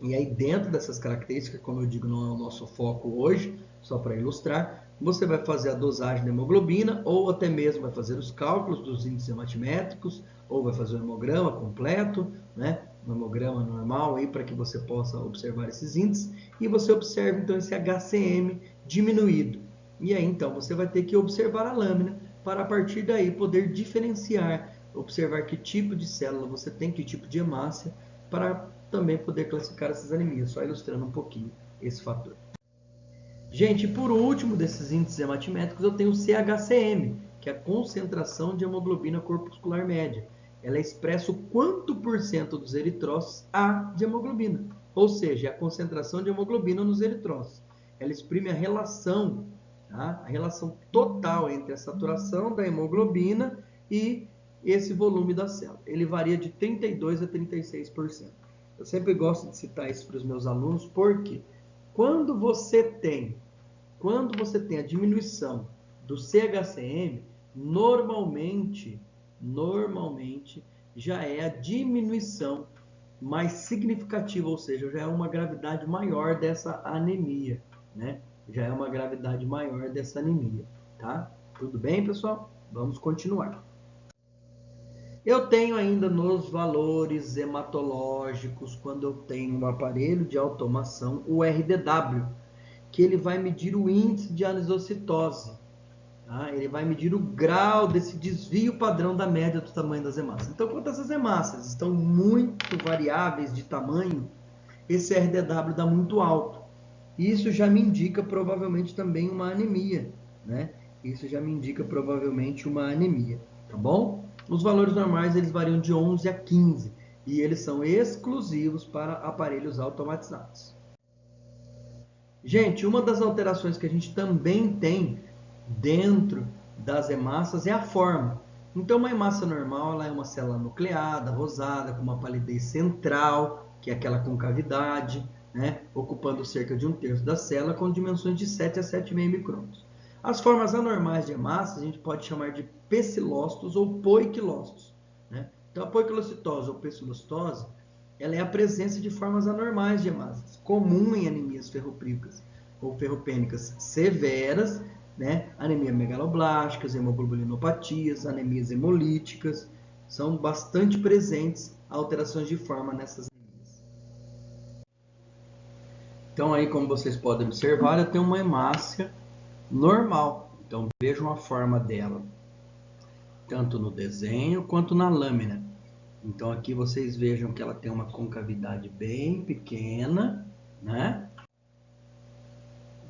E aí dentro dessas características, como eu digo, não é o nosso foco hoje, só para ilustrar, você vai fazer a dosagem da hemoglobina, ou até mesmo vai fazer os cálculos dos índices hematimétricos, ou vai fazer o hemograma completo, né? Um hemograma normal aí para que você possa observar esses índices, e você observa então esse HCM diminuído. E aí então você vai ter que observar a lâmina para a partir daí poder diferenciar, observar que tipo de célula você tem, que tipo de hemácia, para também poder classificar essas anemias, só ilustrando um pouquinho esse fator. Gente, por último desses índices hematimétricos, eu tenho o CHCM, que é a concentração de hemoglobina corpuscular média. Ela expressa o quanto por cento dos eritrócitos há de hemoglobina, ou seja, a concentração de hemoglobina nos eritrócitos. Ela exprime a relação, tá? A relação total entre a saturação da hemoglobina e esse volume da célula. Ele varia de 32% a 36%. Eu sempre gosto de citar isso para os meus alunos, porque quando você tem a diminuição do CHCM, normalmente já é a diminuição mais significativa, ou seja, já é uma gravidade maior dessa anemia, né? Já é uma gravidade maior dessa anemia, tá? Tudo bem, pessoal? Vamos continuar. Eu tenho ainda nos valores hematológicos, quando eu tenho um aparelho de automação, o RDW, que ele vai medir o índice de anisocitose. Tá? Ele vai medir o grau desse desvio padrão da média do tamanho das hemácias. Então, quando essas hemácias estão muito variáveis de tamanho, esse RDW dá muito alto. Isso já me indica provavelmente também uma anemia, né? Isso já me indica provavelmente uma anemia, tá bom? Os valores normais eles variam de 11 a 15 e eles são exclusivos para aparelhos automatizados. Gente, uma das alterações que a gente também tem dentro das hemácias é a forma. Então, uma hemácia normal ela é uma célula nucleada, rosada, com uma palidez central, que é aquela concavidade, né, ocupando cerca de 1/3 da célula, com dimensões de 7 a 7,5 micrômetros. As formas anormais de hemácias a gente pode chamar de pecilócitos ou poiquilócitos, né? Então, a poiquilocitose ou pecilocitose ela é a presença de formas anormais de hemácias, comum em anemias ferropríficas ou ferropênicas severas, né? Anemia megaloblásticas, hemoglobulinopatias, anemias hemolíticas, são bastante presentes alterações de forma nessas anemias. Então aí, como vocês podem observar, eu tenho uma hemácia normal. Então vejam a forma dela, tanto no desenho quanto na lâmina. Então aqui vocês vejam que ela tem uma concavidade bem pequena, né?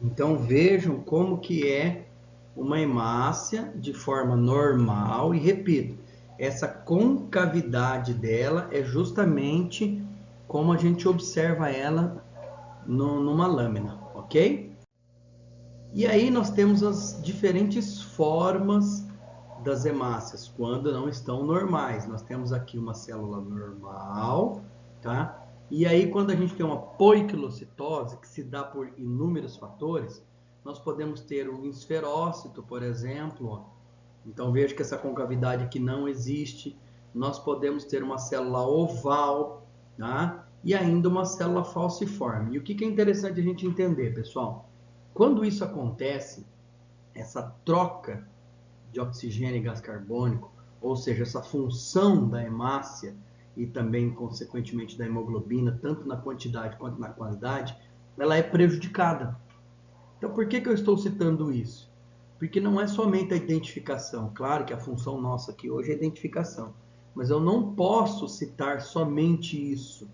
Então vejam como que é uma hemácia de forma normal e repito, essa concavidade dela é justamente como a gente observa ela numa lâmina, ok? E aí nós temos as diferentes formas das hemácias, quando não estão normais. Nós temos aqui uma célula normal, tá? E aí, quando a gente tem uma poiquilocitose, que se dá por inúmeros fatores, nós podemos ter o esferócito, por exemplo. Ó. Então, veja que essa concavidade aqui não existe. Nós podemos ter uma célula oval, tá? E ainda uma célula falciforme. E o que é interessante a gente entender, pessoal? Quando isso acontece, essa troca de oxigênio e gás carbônico, ou seja, essa função da hemácia e também, consequentemente, da hemoglobina, tanto na quantidade quanto na qualidade, ela é prejudicada. Então, por que eu estou citando isso? Porque não é somente a identificação. Claro que a função nossa aqui hoje é a identificação. Mas eu não posso citar somente isso.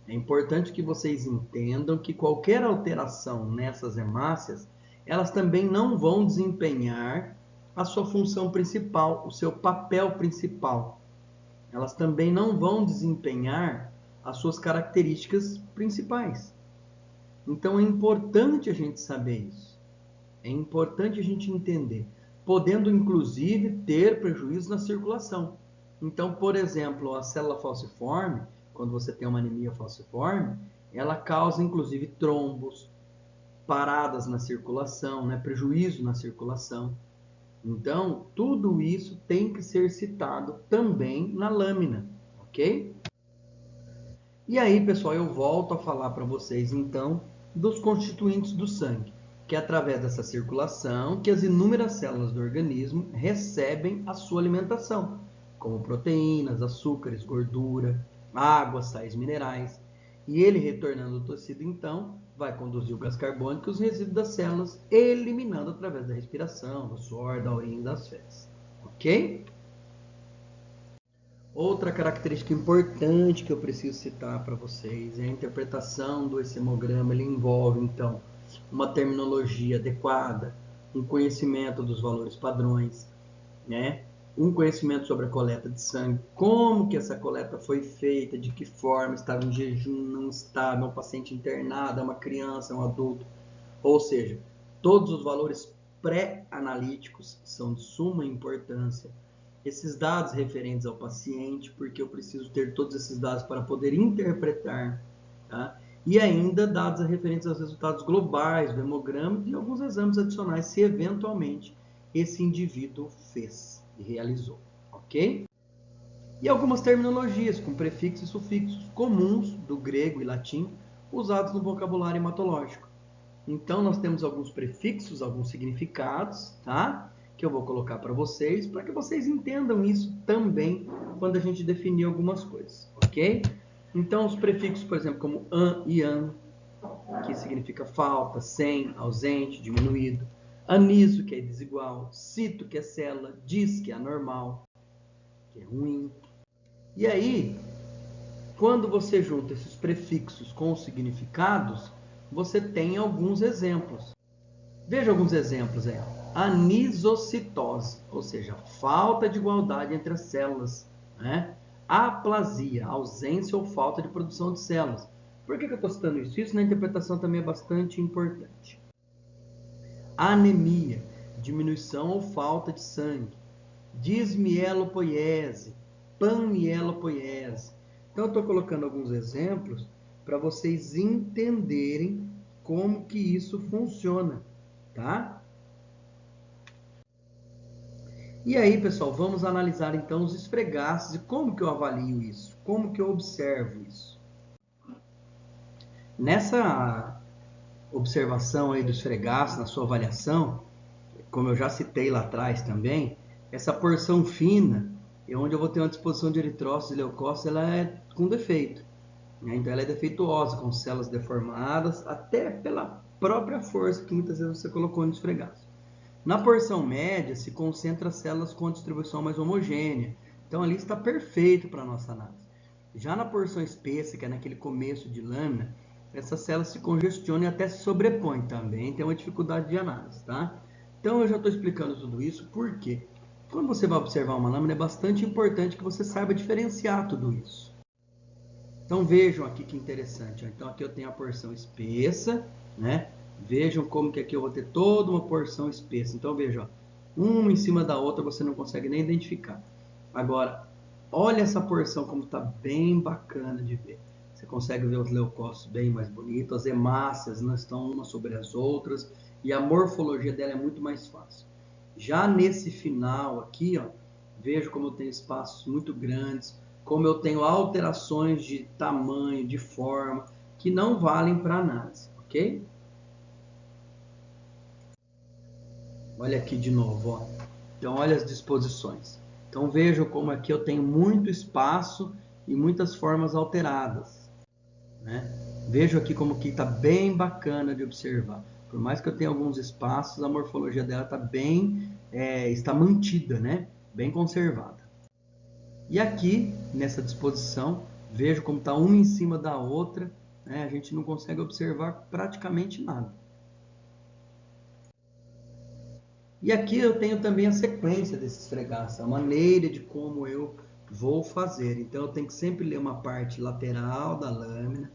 É importante que vocês entendam que qualquer alteração nessas hemácias, elas também não vão desempenhar a sua função principal, o seu papel principal. Elas também não vão desempenhar as suas características principais. Então é importante a gente saber isso. É importante a gente entender, podendo inclusive ter prejuízo na circulação. Então, por exemplo, a célula falciforme, quando você tem uma anemia falciforme, ela causa inclusive trombos, paradas na circulação, né? Prejuízo na circulação. Então, tudo isso tem que ser citado também na lâmina, ok? E aí, pessoal, eu volto a falar para vocês, então, dos constituintes do sangue, que é através dessa circulação que as inúmeras células do organismo recebem a sua alimentação, como proteínas, açúcares, gordura, água, sais minerais. E ele, retornando ao tecido, então, vai conduzir o gás carbônico e os resíduos das células, eliminando através da respiração, do suor, da urina e das fezes. Ok? Outra característica importante que eu preciso citar para vocês é a interpretação do hemograma. Ele envolve, então, uma terminologia adequada, um conhecimento dos valores padrões, né? Um conhecimento sobre a coleta de sangue, como que essa coleta foi feita, de que forma, estava em jejum, não estava, é um paciente internado, é uma criança, é um adulto. Ou seja, todos os valores pré-analíticos são de suma importância. Esses dados referentes ao paciente, porque eu preciso ter todos esses dados para poder interpretar, tá? E ainda dados referentes aos resultados globais do hemograma e alguns exames adicionais, se eventualmente esse indivíduo fez e realizou, ok? E algumas terminologias com prefixos e sufixos comuns do grego e latim usados no vocabulário hematológico. Então, nós temos alguns prefixos, alguns significados, tá? Que eu vou colocar para vocês, para que vocês entendam isso também quando a gente definir algumas coisas, ok? Então, os prefixos, por exemplo, como an e an, que significa falta, sem, ausente, diminuído. Aniso, que é desigual. Cito, que é célula. Dis, que é anormal, que é ruim. E aí, quando você junta esses prefixos com os significados, você tem alguns exemplos. Veja alguns exemplos aí. Anisocitose, ou seja, falta de igualdade entre as células. Né? Aplasia, ausência ou falta de produção de células. Por que eu estou citando isso? Isso na interpretação também é bastante importante. Anemia, diminuição ou falta de sangue. Dismielopoiese, panmielopoiese. Então, eu estou colocando alguns exemplos para vocês entenderem como que isso funciona, tá? E aí, pessoal, vamos analisar então os esfregaços e como que eu avalio isso, como que eu observo isso. Nessa observação aí do esfregaço, na sua avaliação, como eu já citei lá atrás também, essa porção fina é onde eu vou ter uma disposição de eritrócitos e leucócitos, ela é com defeito. Né? Então ela é defeituosa, com células deformadas, até pela própria força que muitas vezes você colocou no esfregaço. Na porção média se concentra células com distribuição mais homogênea. Então ali está perfeito para a nossa análise. Já na porção espessa, que é naquele começo de lâmina, essas células se congestionam e até se sobrepõem também, tem uma dificuldade de análise, tá? Então eu já estou explicando tudo isso porque quando você vai observar uma lâmina é bastante importante que você saiba diferenciar tudo isso. Então vejam aqui que interessante. Então aqui eu tenho a porção espessa, né? Vejam como que aqui eu vou ter toda uma porção espessa. Então vejam, uma em cima da outra você não consegue nem identificar. Agora, olha essa porção como está bem bacana de ver. Você consegue ver os leucócitos bem mais bonitos, as hemácias não estão umas sobre as outras e a morfologia dela é muito mais fácil. Já nesse final aqui, ó, vejo como eu tenho espaços muito grandes, como eu tenho alterações de tamanho, de forma, que não valem para análise, ok? Olha aqui de novo, ó. Então olha as disposições. Então vejam como aqui eu tenho muito espaço e muitas formas alteradas, né? Vejo aqui como que está bem bacana de observar. Por mais que eu tenha alguns espaços, a morfologia dela está bem, está mantida, né? Bem conservada. E aqui, nessa disposição, vejo como está uma em cima da outra, né? A gente não consegue observar praticamente nada. E aqui eu tenho também a sequência desse esfregaço, a maneira de como eu vou fazer. Então eu tenho que sempre ler uma parte lateral da lâmina,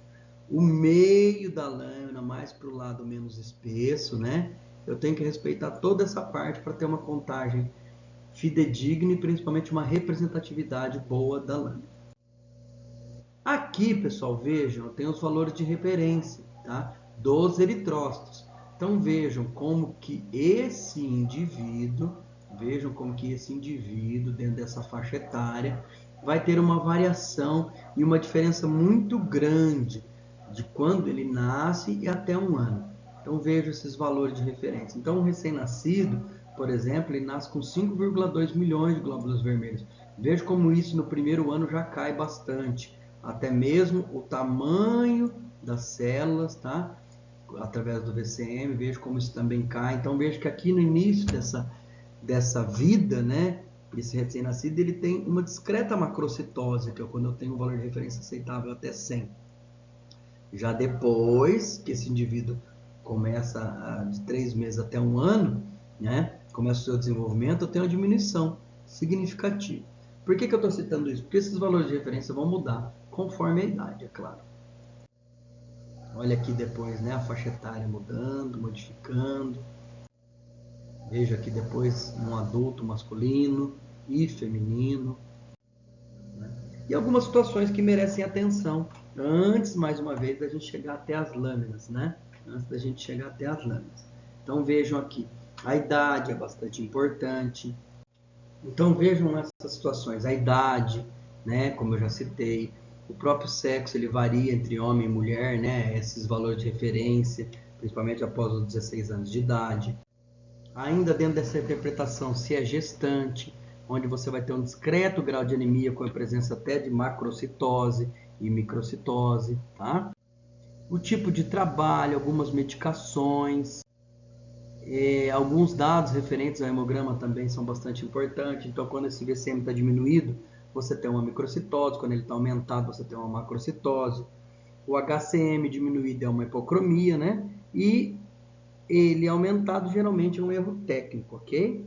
o meio da lâmina mais para o lado menos espesso, né? Eu tenho que respeitar toda essa parte para ter uma contagem fidedigna e principalmente uma representatividade boa da lâmina. Aqui, pessoal, vejam, eu tenho os valores de referência, tá? Dos eritrócitos. Então vejam como que esse indivíduo, dentro dessa faixa etária, vai ter uma variação e uma diferença muito grande de quando ele nasce e até um ano. Então vejo esses valores de referência. Então um recém-nascido, por exemplo, ele nasce com 5,2 milhões de glóbulos vermelhos. Vejo como isso no primeiro ano já cai bastante. Até mesmo o tamanho das células, tá? Através do VCM, vejo como isso também cai. Então vejo que aqui no início dessa vida, né, esse recém-nascido, ele tem uma discreta macrocitose, que é quando eu tenho um valor de referência aceitável até 100. Já depois que esse indivíduo começa de 3 meses até um ano, né, começa o seu desenvolvimento, eu tenho uma diminuição significativa. Por que eu estou citando isso? Porque esses valores de referência vão mudar conforme a idade, é claro. Olha aqui depois, né, a faixa etária mudando, modificando. Veja aqui depois um adulto masculino e feminino. Né? E algumas situações que merecem atenção antes, mais uma vez, da gente chegar até as lâminas, né? Antes da gente chegar até as lâminas. Então vejam aqui, a idade é bastante importante. Então vejam essas situações, a idade, né, como eu já citei, o próprio sexo ele varia entre homem e mulher, né, esses valores de referência, principalmente após os 16 anos de idade. Ainda dentro dessa interpretação, se é gestante, onde você vai ter um discreto grau de anemia com a presença até de macrocitose e microcitose, tá? O tipo de trabalho, algumas medicações, alguns dados referentes ao hemograma também são bastante importantes. Então, quando esse VCM está diminuído, você tem uma microcitose. Quando ele está aumentado, você tem uma macrocitose. O HCM diminuído é uma hipocromia, né? E ele aumentado geralmente é um erro técnico, ok?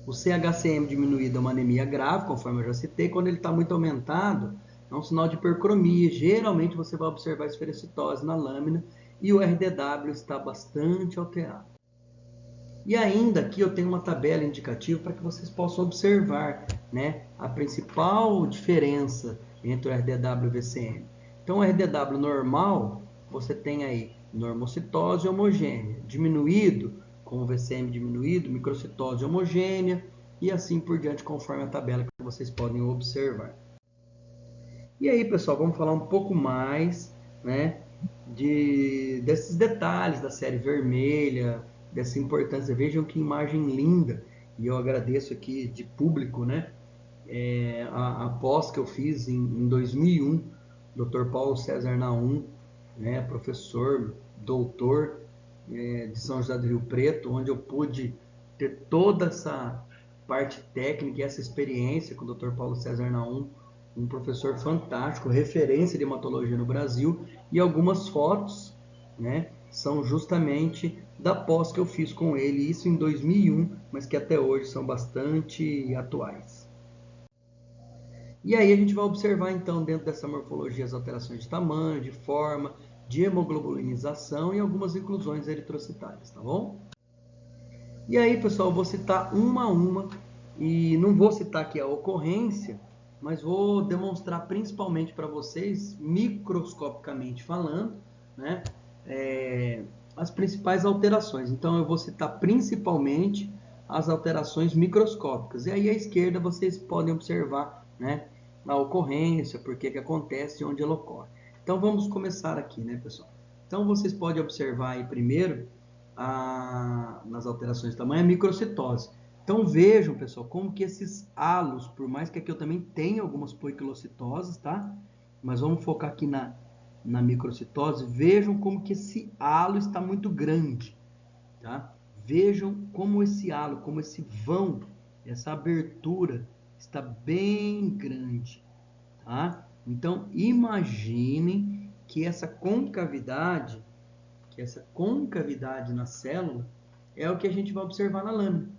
O CHCM diminuído é uma anemia grave, conforme eu já citei. Quando ele está muito aumentado, é um sinal de hipercromia. Geralmente você vai observar esferocitose na lâmina e o RDW está bastante alterado. E ainda aqui eu tenho uma tabela indicativa para que vocês possam observar, né, a principal diferença entre o RDW e o VCM. Então o RDW normal, você tem aí normocitose homogênea, diminuído com o VCM diminuído, microcitose homogênea e assim por diante, conforme a tabela que vocês podem observar. E aí, pessoal, vamos falar um pouco mais, né, desses detalhes da série vermelha, dessa importância. Vejam que imagem linda, e eu agradeço aqui de público, né, a pós que eu fiz em 2001, Dr. Paulo César Naum, né, professor, doutor de São José do Rio Preto, onde eu pude ter toda essa parte técnica e essa experiência com o Dr. Paulo César Naum, um professor fantástico, referência de hematologia no Brasil, e algumas fotos, né, são justamente da pós que eu fiz com ele, isso em 2001, mas que até hoje são bastante atuais. E aí a gente vai observar então dentro dessa morfologia as alterações de tamanho, de forma, de hemoglobulinização e algumas inclusões eritrocitárias, tá bom? E aí, pessoal, eu vou citar uma a uma e não vou citar aqui a ocorrência, mas vou demonstrar principalmente para vocês, microscopicamente falando, né, as principais alterações. Então, eu vou citar principalmente as alterações microscópicas. E aí, à esquerda, vocês podem observar, né, a ocorrência, por que acontece e onde ela ocorre. Então, vamos começar aqui, né, pessoal? Então, vocês podem observar aí primeiro, nas alterações de tamanho, a microcitose. Então, vejam, pessoal, como que esses halos, por mais que aqui eu também tenha algumas poiquilocitoses, tá? Mas vamos focar aqui na microcitose. Vejam como que esse halo está muito grande, tá? Vejam como esse halo, como esse vão, essa abertura está bem grande, tá? Então, imaginem que essa concavidade na célula é o que a gente vai observar na lâmina.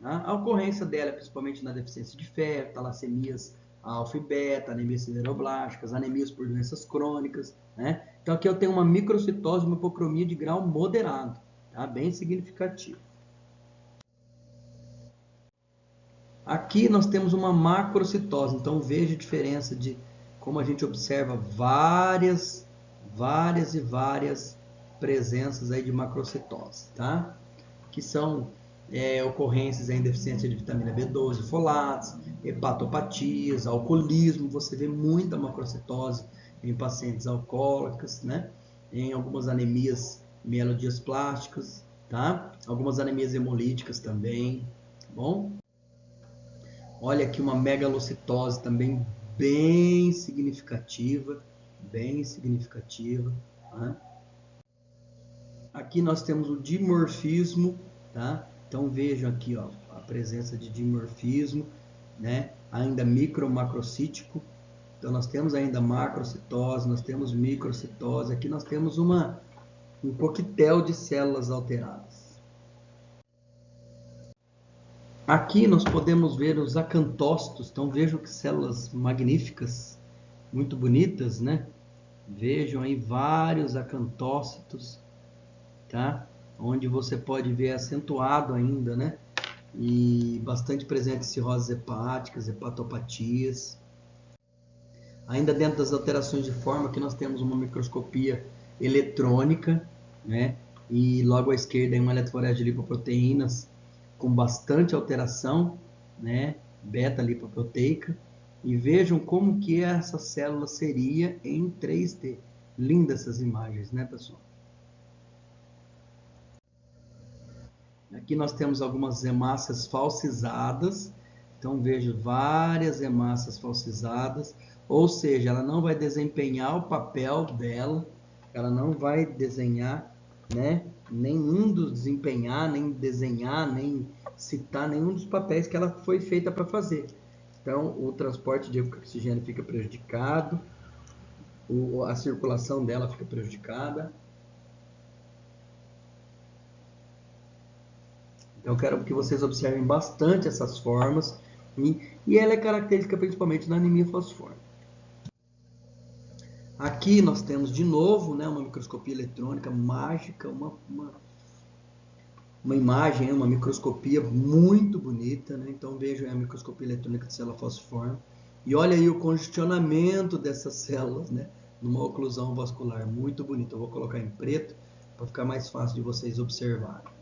Tá? A ocorrência dela é principalmente na deficiência de ferro, talassemias alfa e beta, anemias sideroblásticas, anemias por doenças crônicas, né? Então aqui eu tenho uma microcitose, uma hipocromia de grau moderado, tá? Bem significativo. Aqui nós temos uma macrocitose, então veja a diferença de como a gente observa várias presenças aí de macrocitose, tá? Que são ocorrências em deficiência de vitamina B12, folatos, hepatopatias, alcoolismo. Você vê muita macrocitose em pacientes alcoólicas, né? Em algumas anemias mielodiasplásticas, tá? Algumas anemias hemolíticas também, tá bom? Olha aqui uma megalocitose também bem significativa, tá? Aqui nós temos o dimorfismo, tá? Então vejam aqui, ó, a presença de dimorfismo, né? Ainda micro-macrocítico. Então nós temos ainda macrocitose, nós temos microcitose. Aqui nós temos um coquetel de células alteradas. Aqui nós podemos ver os acantócitos. Então vejam que células magníficas, muito bonitas, né? Vejam aí vários acantócitos, tá? Onde você pode ver acentuado ainda, né? E bastante presente cirroses hepáticas, hepatopatias. Ainda dentro das alterações de forma, que nós temos uma microscopia eletrônica, né? E logo à esquerda é uma eletroforese de lipoproteínas com bastante alteração, né? Beta-lipoproteica. E vejam como que essa célula seria em 3D. Lindas essas imagens, né, pessoal? Aqui nós temos algumas hemácias falsizadas. Então, vejo várias hemácias falsizadas. Ou seja, ela não vai desempenhar o papel dela. Ela não vai desenhar, né? Nenhum dos desempenhar, nem desenhar, nem citar nenhum dos papéis que ela foi feita para fazer. Então, o transporte de oxigênio fica prejudicado. A circulação dela fica prejudicada. Então, eu quero que vocês observem bastante essas formas. E ela é característica principalmente na anemia falciforme. Aqui nós temos de novo, né, uma microscopia eletrônica mágica, uma imagem, uma microscopia muito bonita, né? Então vejam a microscopia eletrônica de célula falciforme. E olha aí o congestionamento dessas células, né? Numa oclusão vascular muito bonita. Eu vou colocar em preto para ficar mais fácil de vocês observarem.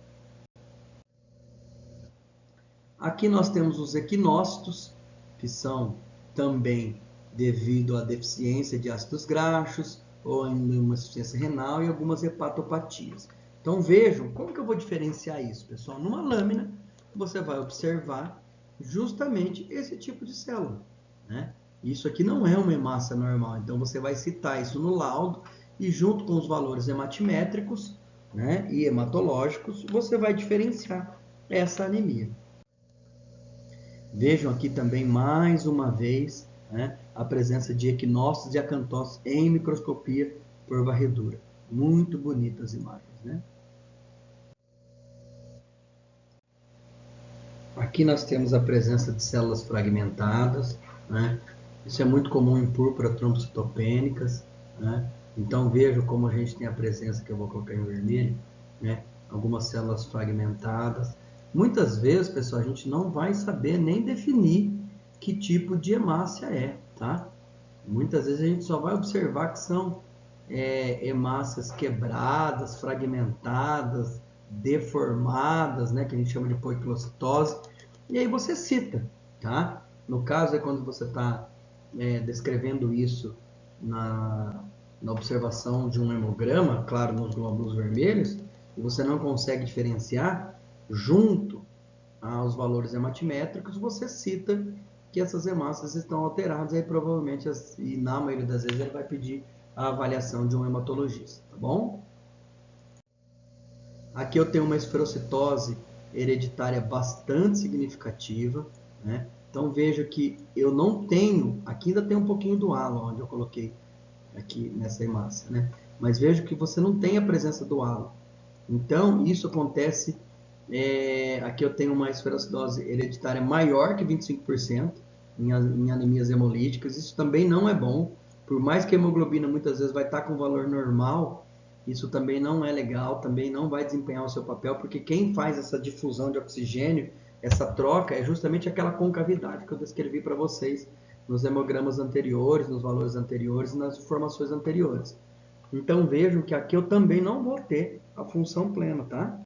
Aqui nós temos os equinócitos, que são também devido à deficiência de ácidos graxos, ou ainda uma insuficiência renal e algumas hepatopatias. Então vejam como que eu vou diferenciar isso, pessoal. Numa lâmina, você vai observar justamente esse tipo de célula, né? Isso aqui não é uma hemácia normal, então você vai citar isso no laudo e junto com os valores hematimétricos, né, e hematológicos, você vai diferenciar essa anemia. Vejam aqui também mais uma vez, né, a presença de equinócitos e acantócitos em microscopia por varredura. Muito bonitas imagens, né? Aqui nós temos a presença de células fragmentadas, né? Isso é muito comum em púrpura trombocitopênicas, né? Então vejam como a gente tem a presença, que eu vou colocar em vermelho, né? Algumas células fragmentadas. Muitas vezes, pessoal, a gente não vai saber nem definir que tipo de hemácia é, tá? Muitas vezes a gente só vai observar que são hemácias quebradas, fragmentadas, deformadas, né, que a gente chama de poiquilocitose, e aí você cita, tá? No caso é quando você está descrevendo isso na observação de um hemograma, claro, nos glóbulos vermelhos, e você não consegue diferenciar, junto aos valores hematimétricos, você cita que essas hemácias estão alteradas, aí provavelmente, e na maioria das vezes, ele vai pedir a avaliação de um hematologista, tá bom? Aqui eu tenho uma esferocitose hereditária bastante significativa, né? Então veja que eu não tenho, aqui ainda tem um pouquinho do halo, onde eu coloquei aqui nessa hemácia, né? Mas veja que você não tem a presença do halo. Então isso acontece, aqui eu tenho uma esferocitose hereditária maior que 25% em anemias hemolíticas, isso também não é bom, por mais que a hemoglobina muitas vezes vai estar com valor normal, isso também não é legal, também não vai desempenhar o seu papel, porque quem faz essa difusão de oxigênio, essa troca, é justamente aquela concavidade que eu descrevi para vocês nos hemogramas anteriores, nos valores anteriores e nas informações anteriores. Então vejam que aqui eu também não vou ter a função plena, tá?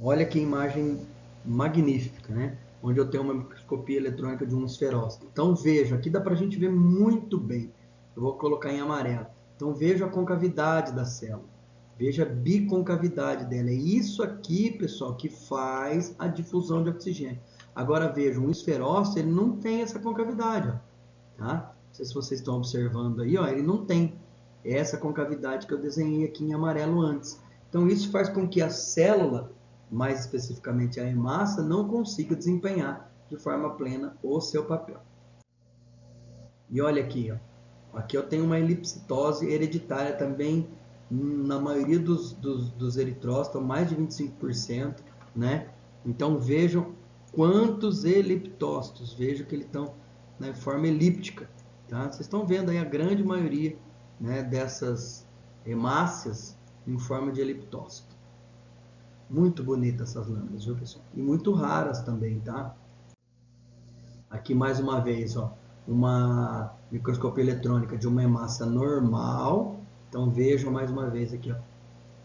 Olha que imagem magnífica, né? Onde eu tenho uma microscopia eletrônica de um esferócito. Então veja, aqui dá para a gente ver muito bem. Eu vou colocar em amarelo. Então veja a concavidade da célula. Veja a biconcavidade dela. É isso aqui, pessoal, que faz a difusão de oxigênio. Agora veja, um esferócito ele não tem essa concavidade, ó, tá? Não sei se vocês estão observando aí, ó, ele não tem essa concavidade que eu desenhei aqui em amarelo antes. Então isso faz com que a célula, mais especificamente a hemácia, não consiga desempenhar de forma plena o seu papel. E olha aqui, ó. Aqui eu tenho uma elipsitose hereditária também, na maioria dos eritrócitos, mais de 25%, né? Então vejam quantos eliptócitos, vejam que eles estão na forma elíptica, tá? Vocês estão vendo aí a grande maioria, né, dessas hemácias em forma de eliptócito. Muito bonitas essas lâminas, viu, pessoal? E muito raras também, tá? Aqui mais uma vez, ó, uma microscopia eletrônica de uma hemácia normal. Então vejam mais uma vez aqui, ó,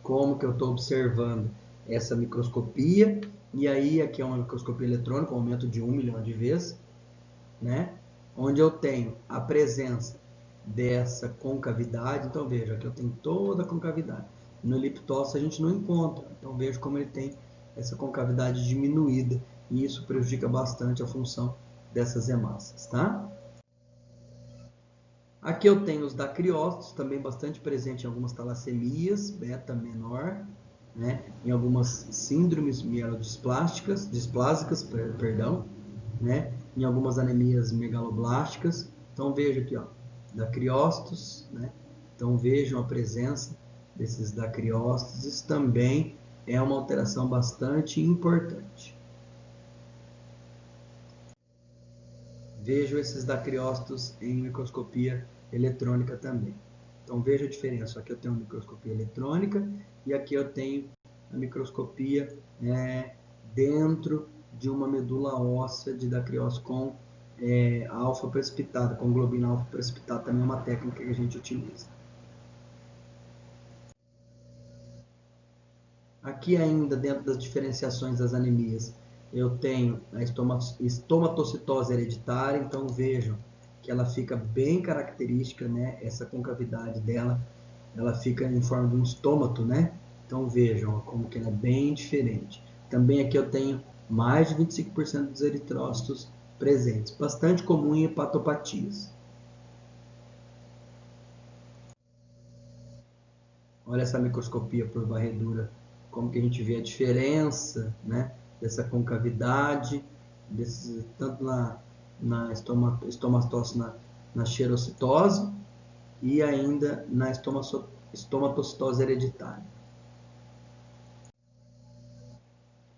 como que eu estou observando essa microscopia. E aí aqui é uma microscopia eletrônica, um aumento de 1 milhão de vezes, né? Onde eu tenho a presença dessa concavidade. Então veja, aqui eu tenho toda a concavidade. No eliptócito a gente não encontra. Então veja como ele tem essa concavidade diminuída e isso prejudica bastante a função dessas hemácias, tá? Aqui eu tenho os dacriócitos, também bastante presente em algumas talassemias, beta menor, né? Em algumas síndromes mielodisplásicas, perdão, né? Em algumas anemias megaloblásticas. Então veja aqui, ó, dacriócitos, né? Então vejam a presença desses dacriócitos. Isso também é uma alteração bastante importante. Vejo esses dacriócitos em microscopia eletrônica também. Então veja a diferença. Aqui eu tenho uma microscopia eletrônica e aqui eu tenho a microscopia dentro de uma medula óssea de dacriócito com alfa precipitada, com globina alfa precipitada, também é uma técnica que a gente utiliza. Aqui ainda, dentro das diferenciações das anemias, eu tenho a estomatocitose hereditária, então vejam que ela fica bem característica, né? Essa concavidade dela, ela fica em forma de um estômato, né? Então vejam como que ela é bem diferente. Também aqui eu tenho mais de 25% dos eritrócitos presentes, bastante comum em hepatopatias. Olha essa microscopia por varredura, como que a gente vê a diferença, né, dessa concavidade, tanto na estomatose, na xerocitose e ainda na estomatocitose hereditária.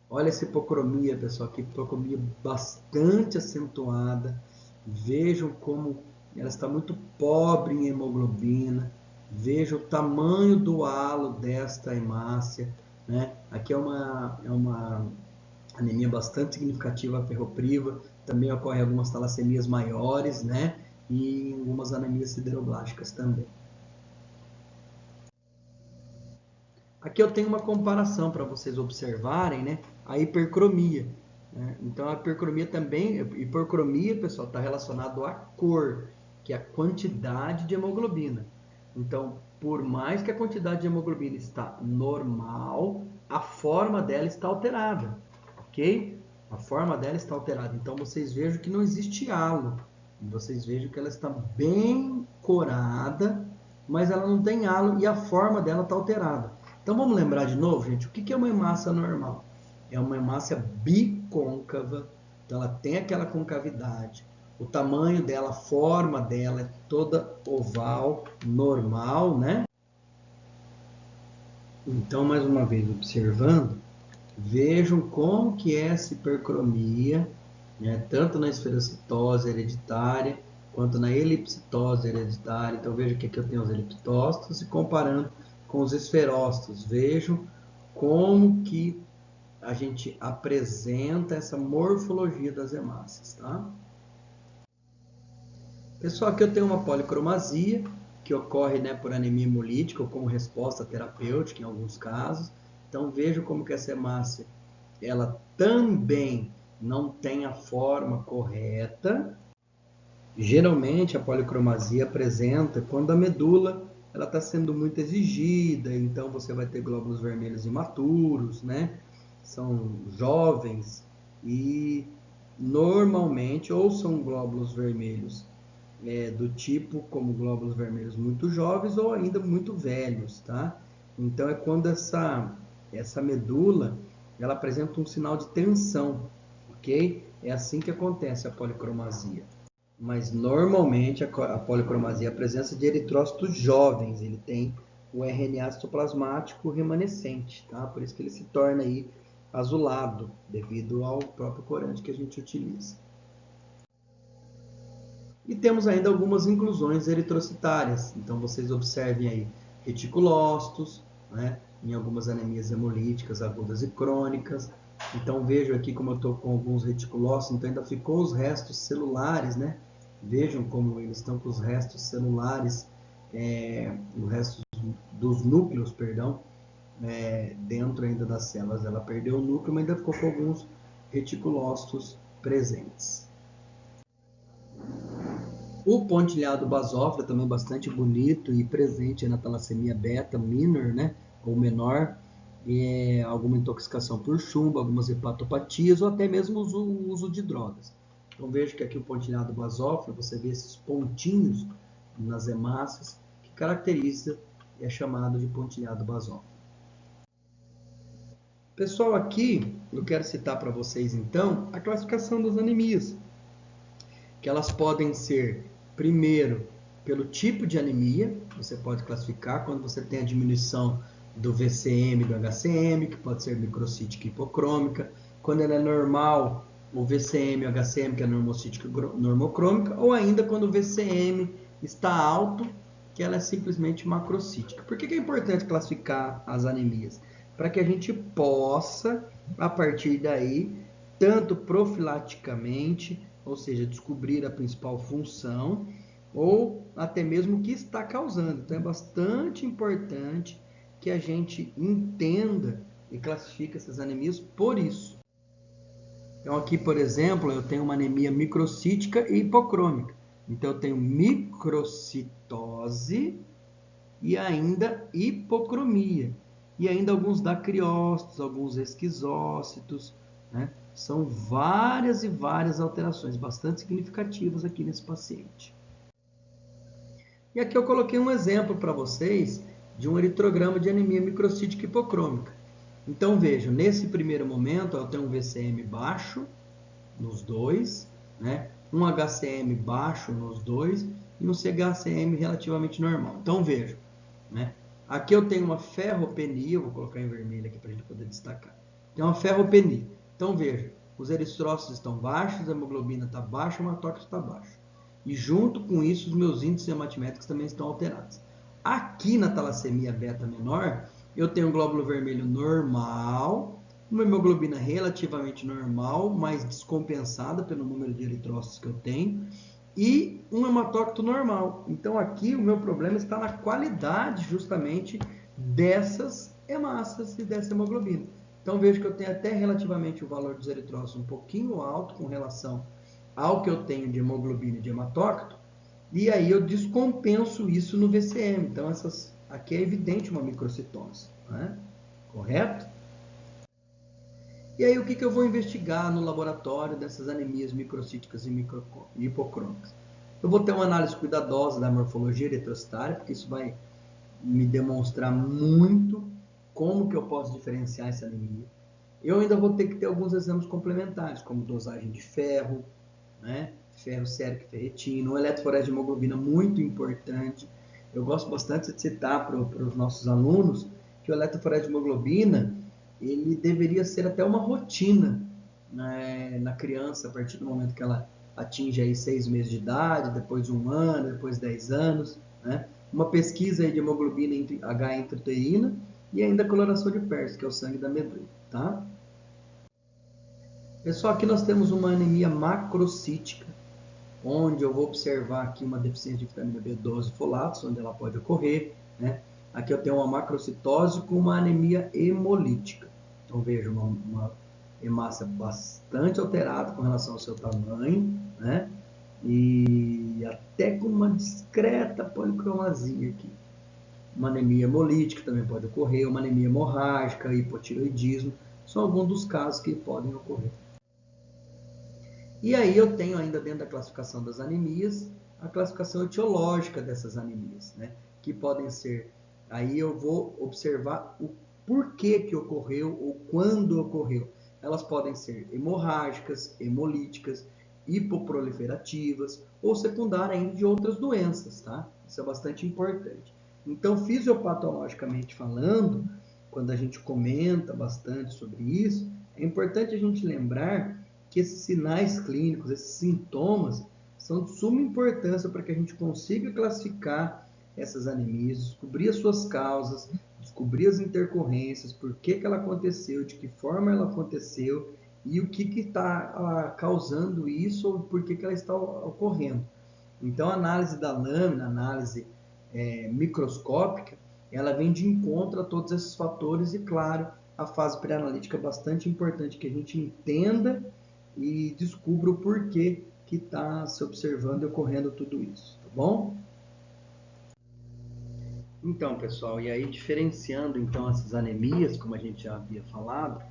Olha essa hipocromia, pessoal, que hipocromia bastante acentuada. Vejam como ela está muito pobre em hemoglobina. Veja o tamanho do halo desta hemácia, né? Aqui é uma anemia bastante significativa ferropriva, também ocorrem algumas talassemias maiores, né? E algumas anemias sideroblásticas também. Aqui eu tenho uma comparação para vocês observarem, né? A hipercromia. Né? Então, a hipercromia também, hipercromia, pessoal, está relacionado à cor, que é a quantidade de hemoglobina. Então, por mais que a quantidade de hemoglobina está normal, a forma dela está alterada, ok? A forma dela está alterada. Então, vocês vejam que não existe halo. Vocês vejam que ela está bem corada, mas ela não tem halo e a forma dela está alterada. Então vamos lembrar de novo, gente, o que é uma hemácia normal? É uma hemácia bicôncava, então ela tem aquela concavidade, o tamanho dela, a forma dela é toda oval, normal, né? Então, mais uma vez, observando, vejam como que é essa hipercromia, né? Tanto na esferocitose hereditária, quanto na elipsitose hereditária. Então, veja que aqui eu tenho os eliptócitos e comparando com os esferócitos. Vejam como que a gente apresenta essa morfologia das hemácias, tá? Pessoal, aqui eu tenho uma policromasia, que ocorre, né, por anemia hemolítica ou como resposta terapêutica em alguns casos. Então, vejam como que essa hemácia, ela também não tem a forma correta. Geralmente, a policromasia apresenta quando a medula ela está sendo muito exigida, então você vai ter glóbulos vermelhos imaturos, né? São jovens e normalmente ou são glóbulos vermelhos do tipo como glóbulos vermelhos muito jovens ou ainda muito velhos, tá? Então é quando essa medula ela apresenta um sinal de tensão, ok? É assim que acontece a policromasia. Mas normalmente a policromasia é a presença de eritrócitos jovens, ele tem o RNA citoplasmático remanescente, tá? Por isso que ele se torna aí azulado, devido ao próprio corante que a gente utiliza. E temos ainda algumas inclusões eritrocitárias. Então vocês observem aí reticulócitos, né, em algumas anemias hemolíticas agudas e crônicas. Então vejo aqui como eu estou com alguns reticulócitos, então ainda ficou os restos celulares, né? Vejam como eles estão com os restos celulares, os restos dos núcleos, perdão, dentro ainda das células. Ela perdeu o núcleo, mas ainda ficou com alguns reticulócitos presentes. O pontilhado basófilo também bastante bonito e presente na talassemia beta minor, né, ou menor, alguma intoxicação por chumbo, algumas hepatopatias ou até mesmo o uso de drogas. Então vejo que aqui o pontilhado basófilo, você vê esses pontinhos nas hemácias, que caracteriza e é chamado de pontilhado basófilo. Pessoal, aqui eu quero citar para vocês então a classificação das anemias, que elas podem ser, primeiro, pelo tipo de anemia, você pode classificar quando você tem a diminuição do VCM e do HCM, que pode ser microcítica e hipocrômica, quando ela é normal, o VCM e o HCM, que é normocítica e normocrômica, ou ainda quando o VCM está alto, que ela é simplesmente macrocítica. Por que é importante classificar as anemias? Para que a gente possa, a partir daí, tanto profilaticamente, ou seja, descobrir a principal função, ou até mesmo o que está causando. Então é bastante importante que a gente entenda e classifique essas anemias por isso. Então aqui, por exemplo, eu tenho uma anemia microcítica e hipocrômica. Então eu tenho microcitose e ainda hipocromia. E ainda alguns dacriócitos, alguns esquizócitos, né? São várias e várias alterações bastante significativas aqui nesse paciente. E aqui eu coloquei um exemplo para vocês de um eritrograma de anemia microcítica hipocrômica. Então vejam, nesse primeiro momento eu tenho um VCM baixo nos dois, né? Um HCM baixo nos dois e um CHCM relativamente normal. Então vejam, né? Aqui eu tenho uma ferropenia, vou colocar em vermelho aqui para a gente poder destacar. Tem uma ferropenia. Então veja, os eritrócitos estão baixos, a hemoglobina está baixa, o hematócrito está baixo. E junto com isso, os meus índices hematimétricos também estão alterados. Aqui na talassemia beta menor, eu tenho um glóbulo vermelho normal, uma hemoglobina relativamente normal, mas descompensada pelo número de eritrócitos que eu tenho, e um hematócrito normal. Então aqui o meu problema está na qualidade justamente dessas hemácias e dessa hemoglobina. Então vejo que eu tenho até relativamente o valor dos eritrócitos um pouquinho alto com relação ao que eu tenho de hemoglobina e de hematócrito, e aí eu descompenso isso no VCM. Então aqui é evidente uma microcitose, né? Correto? E aí o que eu vou investigar no laboratório dessas anemias microcíticas e hipocrômicas? Eu vou ter uma análise cuidadosa da morfologia eritrocitária, porque isso vai me demonstrar muito como que eu posso diferenciar essa anemia. Eu ainda vou ter que ter alguns exames complementares, como dosagem de ferro, né? Ferro sérico e ferretino, um eletroforese de hemoglobina muito importante. Eu gosto bastante de citar para os nossos alunos que o eletroforese de hemoglobina ele deveria ser até uma rotina, né, na criança, a partir do momento que ela atinge aí 6 meses de idade, depois 1 ano, depois 10 anos, né? Uma pesquisa aí de hemoglobina H intrauterina e ainda a coloração de Pearce, que é o sangue da medula, tá? Pessoal, aqui nós temos uma anemia macrocítica, onde eu vou observar aqui uma deficiência de vitamina B12 e folatos, onde ela pode ocorrer, né? Aqui eu tenho uma macrocitose com uma anemia hemolítica. Então vejo uma hemácia bastante alterada com relação ao seu tamanho, né? E até com uma discreta policromasia aqui. Uma anemia hemolítica também pode ocorrer, uma anemia hemorrágica, hipotireoidismo, são alguns dos casos que podem ocorrer. E aí eu tenho ainda dentro da classificação das anemias, a classificação etiológica dessas anemias, né? Que podem ser, aí eu vou observar o porquê que ocorreu ou quando ocorreu. Elas podem ser hemorrágicas, hemolíticas, hipoproliferativas ou secundárias ainda de outras doenças, tá? Isso é bastante importante. Então, fisiopatologicamente falando, quando a gente comenta bastante sobre isso, é importante a gente lembrar que esses sinais clínicos, esses sintomas, são de suma importância para que a gente consiga classificar essas anemias, descobrir as suas causas, descobrir as intercorrências, por que ela aconteceu, de que forma ela aconteceu e o que está causando isso ou por que ela está ocorrendo. Então, a análise da lâmina, a análise microscópica, ela vem de encontro a todos esses fatores e, claro, a fase pré-analítica é bastante importante que a gente entenda e descubra o porquê que está se observando e ocorrendo tudo isso, tá bom? Então, pessoal, e aí diferenciando então essas anemias, como a gente já havia falado,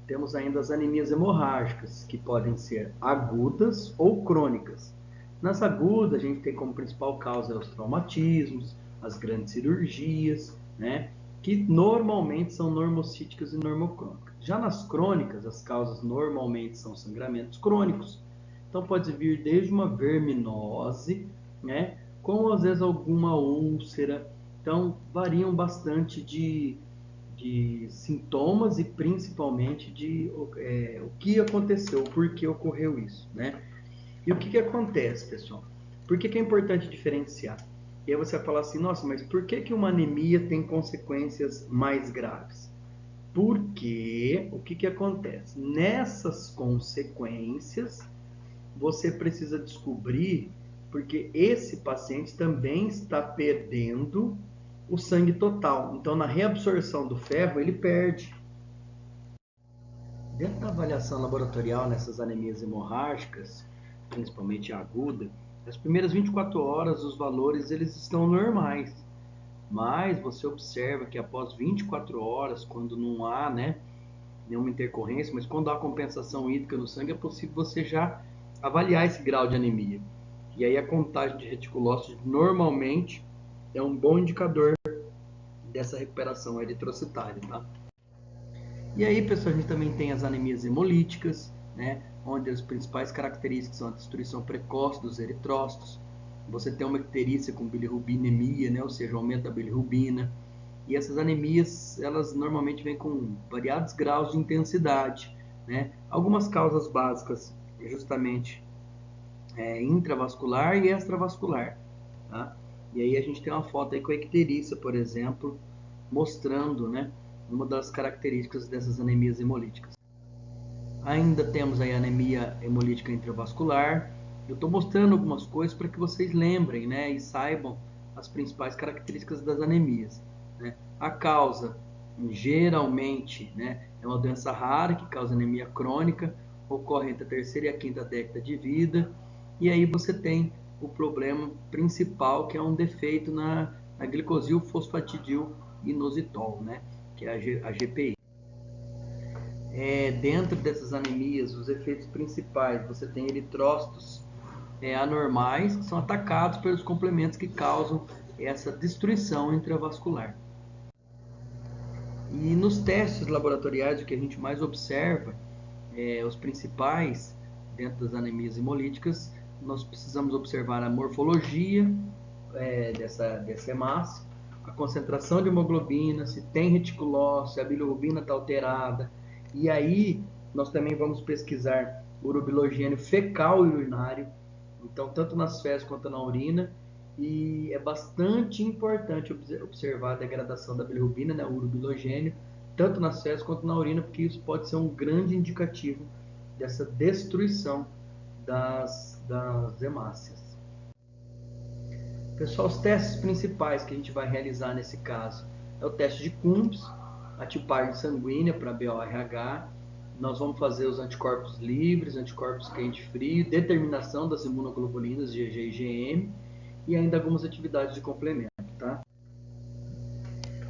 temos ainda as anemias hemorrágicas, que podem ser agudas ou crônicas. Nas agudas, a gente tem como principal causa os traumatismos, as grandes cirurgias, né? Que normalmente são normocíticas e normocrônicas. Já nas crônicas, as causas normalmente são sangramentos crônicos. Então pode vir desde uma verminose, né? Com às vezes alguma úlcera. Então variam bastante de sintomas e principalmente de o que aconteceu, por que ocorreu isso, né? E o que acontece, pessoal? Por que é importante diferenciar? E aí você vai falar assim, nossa, mas por que uma anemia tem consequências mais graves? Porque o que acontece? Nessas consequências, você precisa descobrir porque esse paciente também está perdendo o sangue total. Então, na reabsorção do ferro, ele perde. Dentro da avaliação laboratorial nessas anemias hemorrágicas, principalmente a aguda, as primeiras 24 horas os valores eles estão normais. Mas você observa que após 24 horas, quando não há, né, nenhuma intercorrência, mas quando há compensação hídrica no sangue, é possível você já avaliar esse grau de anemia. E aí a contagem de reticulócitos normalmente é um bom indicador dessa recuperação eritrocitária, tá? E aí, pessoal, a gente também tem as anemias hemolíticas, né, onde as principais características são a destruição precoce dos eritrócitos, você tem uma icterícia com bilirrubinemia, né, ou seja, aumento da bilirrubina, e essas anemias, elas normalmente vêm com variados graus de intensidade, né? Algumas causas básicas, justamente intravascular e extravascular, tá? E aí a gente tem uma foto aí com a icterícia, por exemplo, mostrando, né, uma das características dessas anemias hemolíticas. Ainda temos aí a anemia hemolítica intravascular. Eu estou mostrando algumas coisas para que vocês lembrem, né, e saibam as principais características das anemias, né? A causa, geralmente, né, é uma doença rara que causa anemia crônica, ocorre entre a terceira e a quinta década de vida, e aí você tem o problema principal, que é um defeito na glicosilfosfatidil-inositol, né, que é a GPI. Dentro dessas anemias, os efeitos principais, você tem eritrócitos anormais, que são atacados pelos complementos que causam essa destruição intravascular. E nos testes laboratoriais, o que a gente mais observa, os principais, dentro das anemias hemolíticas, nós precisamos observar a morfologia dessa hemácia, a concentração de hemoglobina, se tem reticulose, se a bilirrubina está alterada. E aí, nós também vamos pesquisar o urobilogênio fecal e urinário, então, tanto nas fezes quanto na urina. E é bastante importante observar a degradação da bilirrubina, né, o urobilogênio, tanto nas fezes quanto na urina, porque isso pode ser um grande indicativo dessa destruição das hemácias. Pessoal, os testes principais que a gente vai realizar nesse caso é o teste de Coombs, a tipagem sanguínea para BORH, nós vamos fazer os anticorpos livres, anticorpos quente e frio, determinação das imunoglobulinas IgG e IgM e ainda algumas atividades de complemento, tá?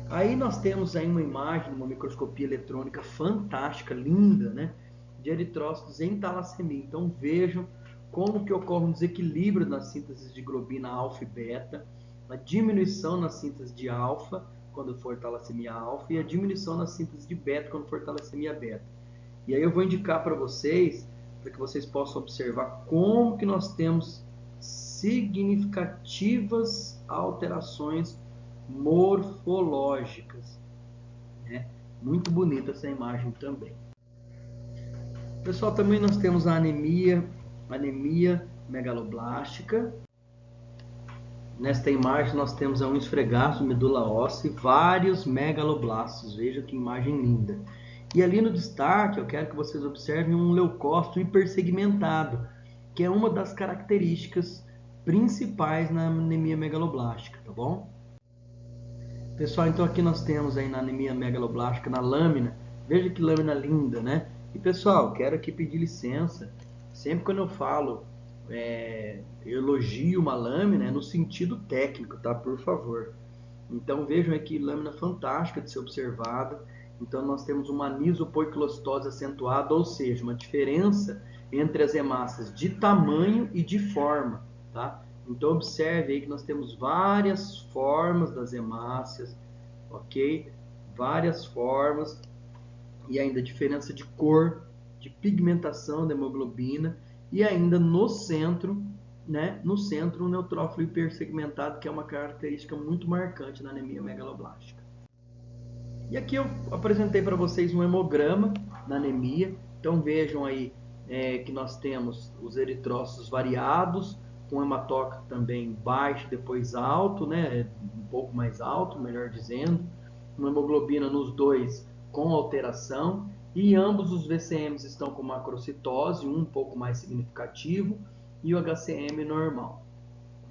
Aí nós temos aí uma imagem, uma microscopia eletrônica fantástica, linda, né, de eritrócitos em talassemia. Então vejam como que ocorre um desequilíbrio na síntese de globina alfa e beta, a diminuição na síntese de alfa quando for talassemia alfa e a diminuição na síntese de beta quando for talassemia beta. E aí eu vou indicar para vocês, para que vocês possam observar como que nós temos significativas alterações morfológicas, né? Muito bonita essa imagem também. Pessoal, também nós temos a anemia megaloblástica. Nesta imagem nós temos um esfregaço, medula óssea e vários megaloblastos. Veja que imagem linda. E ali no destaque eu quero que vocês observem um leucócito hipersegmentado, que é uma das características principais na anemia megaloblástica, tá bom? Pessoal, então aqui nós temos aí na anemia megaloblástica, na lâmina, veja que lâmina linda, né? E pessoal, quero aqui pedir licença, sempre quando eu falo, eu elogio uma lâmina, no sentido técnico, tá? Por favor. Então vejam aqui, lâmina fantástica de ser observada. Então nós temos uma anisopoiquilocitose acentuada, ou seja, uma diferença entre as hemácias de tamanho e de forma, tá? Então observe aí que nós temos várias formas das hemácias, ok? Várias formas e ainda diferença de cor, de pigmentação da hemoglobina e ainda no centro, né? No centro, um neutrófilo hipersegmentado, que é uma característica muito marcante na anemia megaloblástica. E aqui eu apresentei para vocês um hemograma na anemia. Então vejam aí que nós temos os eritrócitos variados, com hematócrito também baixo, depois alto, né? Um pouco mais alto, melhor dizendo. Uma hemoglobina nos dois com alteração. E ambos os VCMs estão com macrocitose, um pouco mais significativo, e o HCM normal.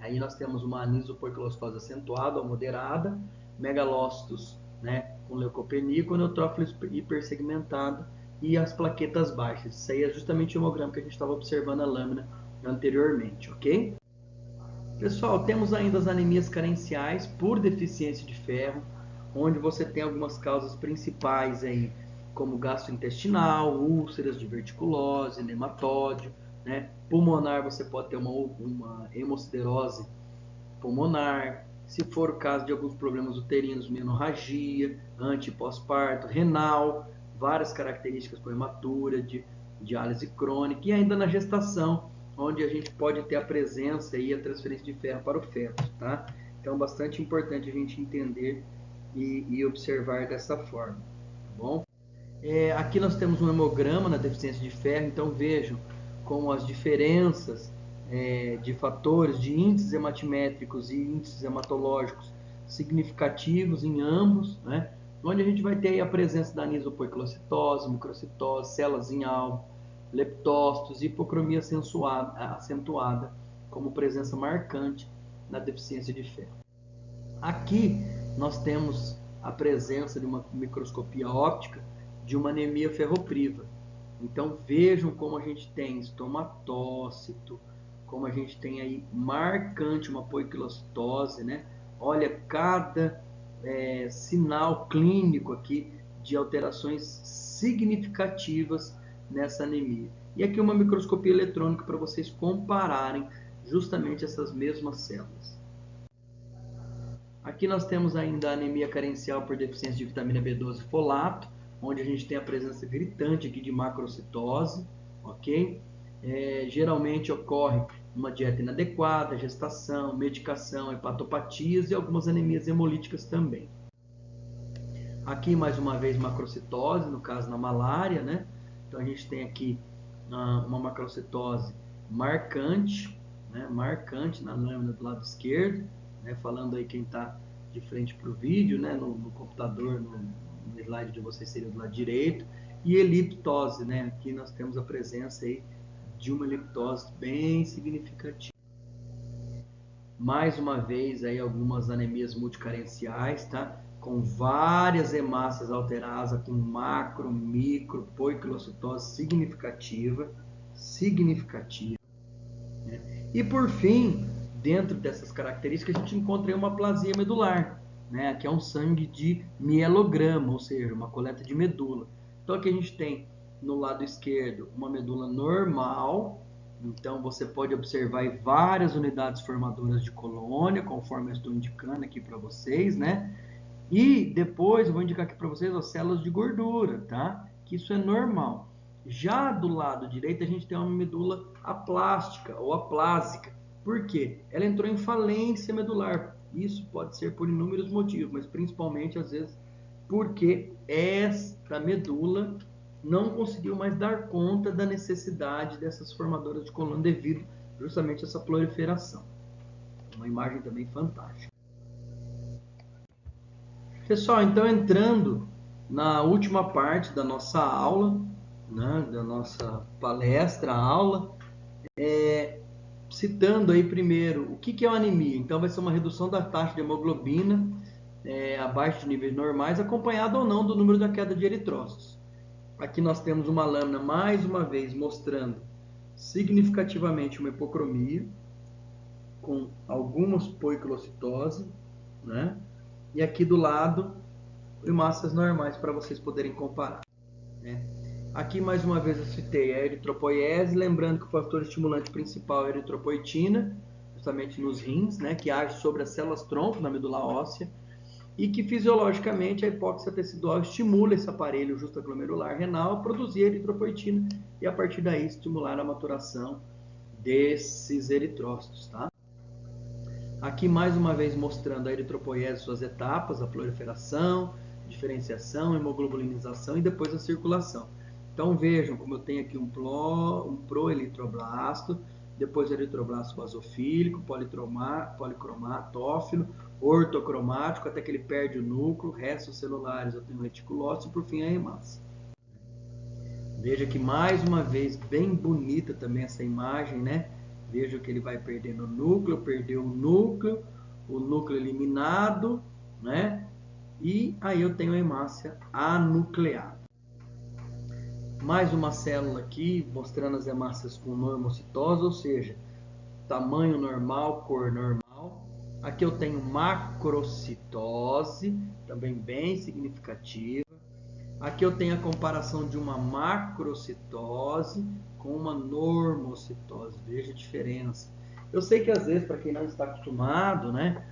Aí nós temos uma anisopoiquilocitose acentuada ou moderada, megalócitos, né, com leucopenia, com neutrófilo hipersegmentado e as plaquetas baixas. Isso aí é justamente o hemograma que a gente estava observando a lâmina anteriormente, ok? Pessoal, temos ainda as anemias carenciais por deficiência de ferro, onde você tem algumas causas principais aí, como gastrointestinal, úlceras, diverticulose, nematóide, né? Pulmonar, você pode ter uma hemosiderose pulmonar, se for o caso de alguns problemas uterinos, menorragia, anti- e pós-parto, renal, várias características por hematura, de diálise crônica, e ainda na gestação, onde a gente pode ter a presença e a transferência de ferro para o feto, tá? Então, bastante importante a gente entender e observar dessa forma, tá bom? Aqui nós temos um hemograma na deficiência de ferro, então vejam como as diferenças de fatores, de índices hematimétricos e índices hematológicos significativos em ambos, né? onde a gente vai ter aí a presença da anisopoicilocitose, microcitose, células em alvo, leptócitos, hipocromia acentuada, como presença marcante na deficiência de ferro. Aqui nós temos a presença de uma microscopia óptica de uma anemia ferropriva. Então vejam como a gente tem estomatócito, como a gente tem aí marcante uma poiquilocitose, né? Olha cada sinal clínico aqui de alterações significativas nessa anemia. E aqui uma microscopia eletrônica para vocês compararem justamente essas mesmas células. Aqui nós temos ainda a anemia carencial por deficiência de vitamina B12 e folato, onde a gente tem a presença gritante aqui de macrocitose, ok? Geralmente ocorre uma dieta inadequada, gestação, medicação, hepatopatias e algumas anemias hemolíticas também. Aqui mais uma vez macrocitose, no caso na malária, né? Então a gente tem aqui uma macrocitose marcante, né? Marcante na lâmina do lado esquerdo, né? Falando aí quem está de frente para o vídeo, né? No computador, no slide de vocês seria do lado direito, e eliptose, né? Aqui nós temos a presença aí de uma eliptose bem significativa. Mais uma vez aí algumas anemias multicarenciais, tá? Com várias hemácias alteradas, com macro, micro, poiquilocitose significativa, né? E por fim, dentro dessas características, a gente encontra uma aplasia medular, né? Que é um sangue de mielograma, ou seja, uma coleta de medula. Então aqui a gente tem no lado esquerdo uma medula normal, então você pode observar aí várias unidades formadoras de colônia, conforme eu estou indicando aqui para vocês, né? E depois eu vou indicar aqui para vocês as células de gordura, tá? Que isso é normal. Já do lado direito a gente tem uma medula aplástica ou aplásica. Por quê? Ela entrou em falência medular. Isso pode ser por inúmeros motivos, mas principalmente às vezes porque esta medula não conseguiu mais dar conta da necessidade dessas formadoras de colônia devido justamente a essa proliferação. Uma imagem também fantástica. Pessoal, então entrando na última parte da nossa aula, né, da nossa palestra, aula, citando aí primeiro o que é uma anemia. Então vai ser uma redução da taxa de hemoglobina abaixo de níveis normais, acompanhada ou não do número da queda de eritrócitos. Aqui nós temos uma lâmina, mais uma vez, mostrando significativamente uma hipocromia, com algumas poiquilocitose, né? E aqui do lado, hemácias normais para vocês poderem comparar, né? Aqui mais uma vez eu citei a eritropoiese, lembrando que o fator estimulante principal é a eritropoetina, justamente nos rins, né? Que age sobre as células tronco na medula óssea, e que fisiologicamente a hipóxia tecidual estimula esse aparelho justaglomerular renal a produzir eritropoetina e a partir daí estimular a maturação desses eritrócitos, tá? Aqui mais uma vez mostrando a eritropoiese, suas etapas, a proliferação, diferenciação, hemoglobulinização e depois a circulação. Então vejam como eu tenho aqui um proeritroblasto, depois eritroblasto basofílico, policromatófilo, ortocromático, até que ele perde o núcleo, restos celulares eu tenho reticulócito e por fim a hemácia. Veja que mais uma vez bem bonita também essa imagem, né? Veja que ele vai perdendo o núcleo, perdeu o núcleo eliminado, né? E aí eu tenho a hemácia anucleada. Mais uma célula aqui, mostrando as hemácias com normocitose, ou seja, tamanho normal, cor normal. Aqui eu tenho macrocitose, também bem significativa. Aqui eu tenho a comparação de uma macrocitose com uma normocitose. Veja a diferença. Eu sei que às vezes, para quem não está acostumado, né,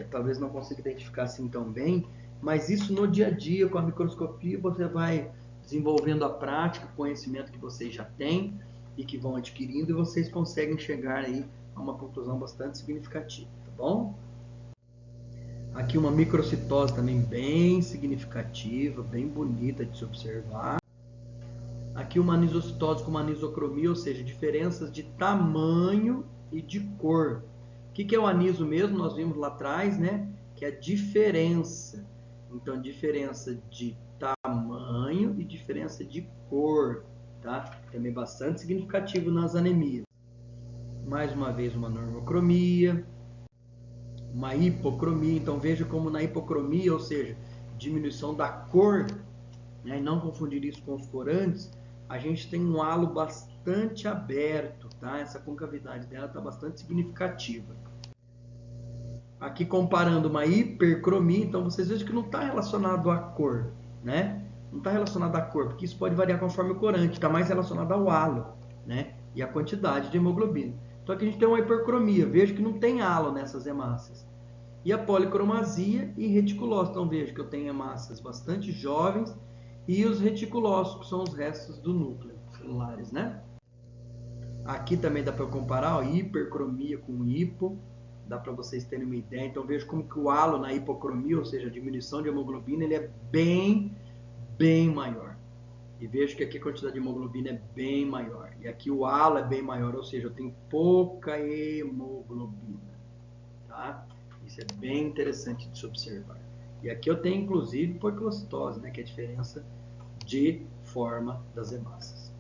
talvez não consiga identificar assim tão bem, mas isso no dia a dia, com a microscopia, você vai desenvolvendo a prática, o conhecimento que vocês já têm e que vão adquirindo, e vocês conseguem chegar aí a uma conclusão bastante significativa, tá bom? Aqui uma microcitose também bem significativa, bem bonita de se observar. Aqui uma anisocitose com uma anisocromia, ou seja, diferenças de tamanho e de cor. O que é o aniso mesmo? Nós vimos lá atrás, né? Que é a diferença Então, diferença de tamanho e diferença de cor, tá? Também bastante significativo nas anemias. Mais uma vez, uma normocromia, uma hipocromia. Então, veja como na hipocromia, ou seja, diminuição da cor, né, e não confundir isso com os corantes, a gente tem um halo bastante aberto, tá? Essa concavidade dela está bastante significativa. Aqui comparando uma hipercromia, então vocês vejam que não está relacionado à cor, né? Não está relacionado à cor, porque isso pode variar conforme o corante, está mais relacionado ao halo, né? E a quantidade de hemoglobina. Então aqui a gente tem uma hipercromia, veja que não tem halo nessas hemácias. E a policromasia e reticulose, então veja que eu tenho hemácias bastante jovens e os reticulócitos, que são os restos do núcleo celulares, né? Aqui também dá para comparar, ó, hipercromia com hipo, dá para vocês terem uma ideia. Então veja como que o halo na hipocromia, ou seja, a diminuição de hemoglobina, ele é bem maior. E veja que aqui a quantidade de hemoglobina é bem maior. E aqui o halo é bem maior, ou seja, eu tenho pouca hemoglobina. Tá? Isso é bem interessante de se observar. E aqui eu tenho inclusive policocitose, né, que é a diferença de forma das hemácias.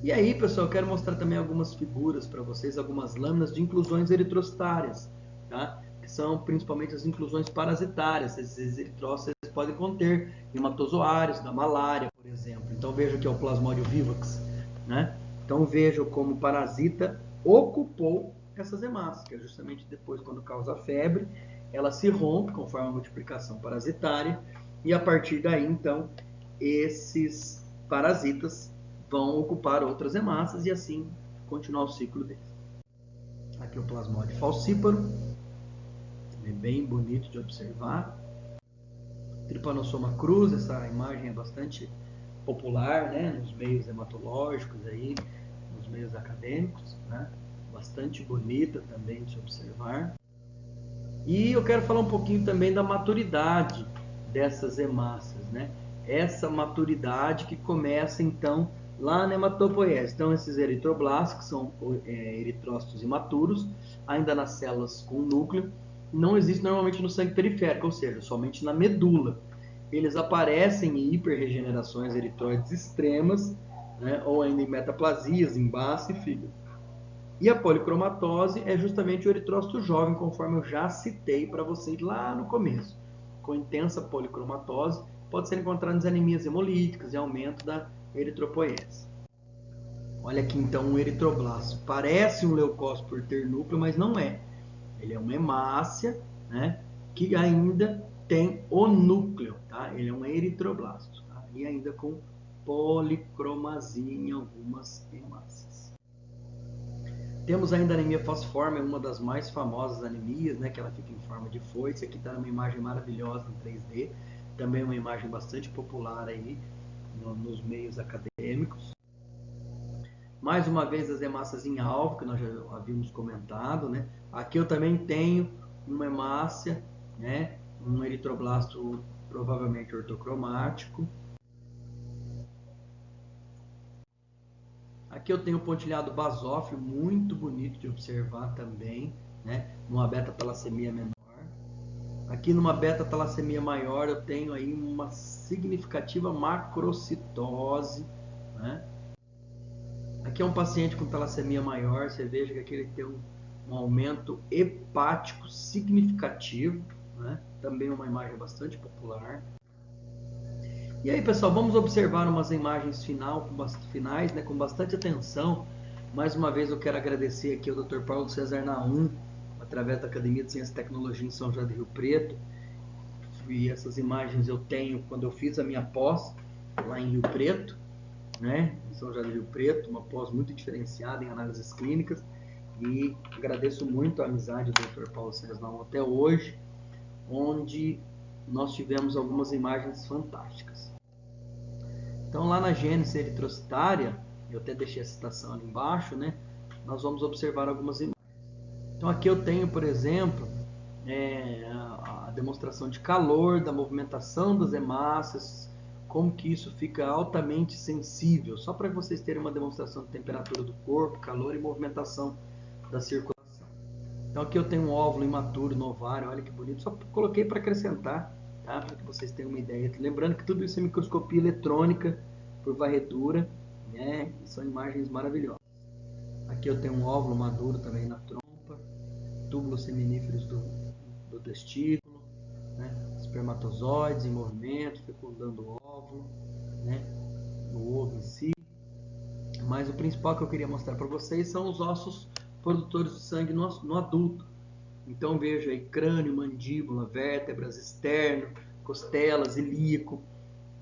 E aí, pessoal, eu quero mostrar também algumas figuras para vocês, algumas lâminas de inclusões eritrocitárias, tá? Que são principalmente as inclusões parasitárias. Esses eritrócitos podem conter hematozoários da malária, por exemplo. Então veja aqui o Plasmodium vivax, né? Então veja como o parasita ocupou essas hemácias, que é justamente depois, quando causa febre, ela se rompe conforme a multiplicação parasitária e a partir daí, então, esses parasitas vão ocupar outras hemácias e assim continuar o ciclo deles. Aqui o Plasmodium falciparum, é bem bonito de observar. Trypanosoma cruz, essa imagem é bastante popular, né, nos meios hematológicos aí, nos meios acadêmicos, né? Bastante bonita também de se observar. E eu quero falar um pouquinho também da maturidade dessas hemácias, né? Essa maturidade que começa então lá na hematopoiese. Então esses eritroblastos, que são eritrócitos imaturos, ainda nas células com núcleo, não existem normalmente no sangue periférico, ou seja, somente na medula. Eles aparecem em hiperregenerações eritroides extremas, né? Ou ainda em metaplasias, em baço e fígado. E a policromatose é justamente o eritrócito jovem, conforme eu já citei para vocês lá no começo. Com intensa policromatose, pode ser encontrado nas anemias hemolíticas e aumento da eritropoiese. Olha aqui então um eritroblasto. Parece um leucócito por ter núcleo, mas não é. Ele é uma hemácia, né, que ainda tem o núcleo, tá? Ele é um eritroblasto, tá? E ainda com policromasia em algumas hemácias. Temos ainda a anemia falciforme, uma das mais famosas anemias, né, que ela fica em forma de foice. Aqui está uma imagem maravilhosa em 3D, também uma imagem bastante popular aí nos meios acadêmicos. Mais uma vez as hemácias em alvo, que nós já havíamos comentado, né? Aqui eu também tenho uma hemácia, né, um eritroblasto provavelmente ortocromático. Aqui eu tenho o pontilhado basófilo, muito bonito de observar também, né? Numa beta-talassemia menor. Aqui numa beta-talassemia maior eu tenho aí uma significativa macrocitose, né? Aqui é um paciente com talassemia maior, você veja que aqui ele tem um aumento hepático significativo, né? Também uma imagem bastante popular. E aí, pessoal, vamos observar umas imagens finais, né, com bastante atenção. Mais uma vez eu quero agradecer aqui ao Dr. Paulo César Naum, através da Academia de Ciência e Tecnologia em São José do Rio Preto. E essas imagens eu tenho quando eu fiz a minha pós lá em Rio Preto, né, em São José do Rio Preto, uma pós muito diferenciada em análises clínicas. E agradeço muito a amizade do Dr. Paulo César Naum até hoje, onde nós tivemos algumas imagens fantásticas. Então, lá na gênese eritrocitária, eu até deixei a citação ali embaixo, né? Nós vamos observar algumas imagens. Então, aqui eu tenho, por exemplo, a demonstração de calor, da movimentação das hemácias, como que isso fica altamente sensível, só para vocês terem uma demonstração de temperatura do corpo, calor e movimentação da circulação. Então, aqui eu tenho um óvulo imaturo no ovário, olha que bonito, só coloquei para acrescentar tá? Para que vocês tenham uma ideia. Lembrando que tudo isso é microscopia eletrônica por varredura, né? E são imagens maravilhosas. Aqui eu tenho um óvulo maduro também na trompa, túbulos seminíferos do testículo, né? Espermatozoides em movimento, fecundando o óvulo, né? O ovo em si. Mas o principal que eu queria mostrar para vocês são os ossos produtores de sangue no adulto. Então veja aí crânio, mandíbula, vértebras, externo, costelas, ilíaco.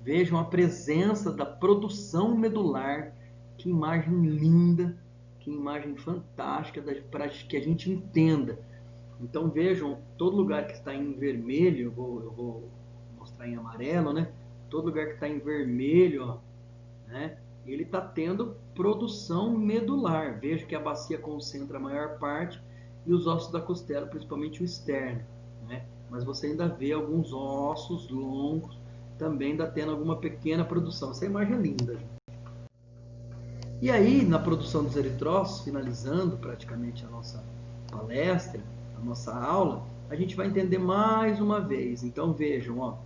Vejam a presença da produção medular. Que imagem linda, que imagem fantástica para que a gente entenda. Então vejam, todo lugar que está em vermelho, eu vou mostrar em amarelo, né? Todo lugar que está em vermelho, ó, né? Ele está tendo produção medular. Veja que a bacia concentra a maior parte e os ossos da costela, principalmente o externo, né? Mas você ainda vê alguns ossos longos também ainda tendo alguma pequena produção. Essa imagem é linda. E aí, na produção dos eritrócitos, finalizando praticamente a nossa palestra, a nossa aula, a gente vai entender mais uma vez. Então vejam, ó,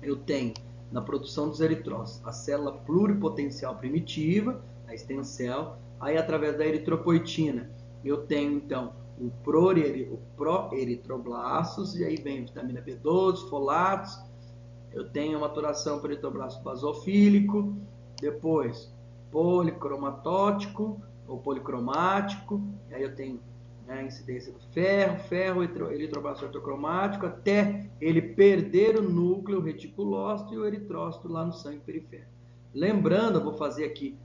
eu tenho na produção dos eritrócitos a célula pluripotencial primitiva, a stem cell, aí através da eritropoetina eu tenho então o proeritroblastos, e aí vem vitamina B12, folatos, eu tenho a maturação por eritroblasto basofílico, depois policromatótico ou policromático, e aí eu tenho, né, a incidência do ferro, eritroblasto ortocromático, até ele perder o núcleo reticulócito e o eritrócito lá no sangue periférico. Lembrando, eu vou fazer aqui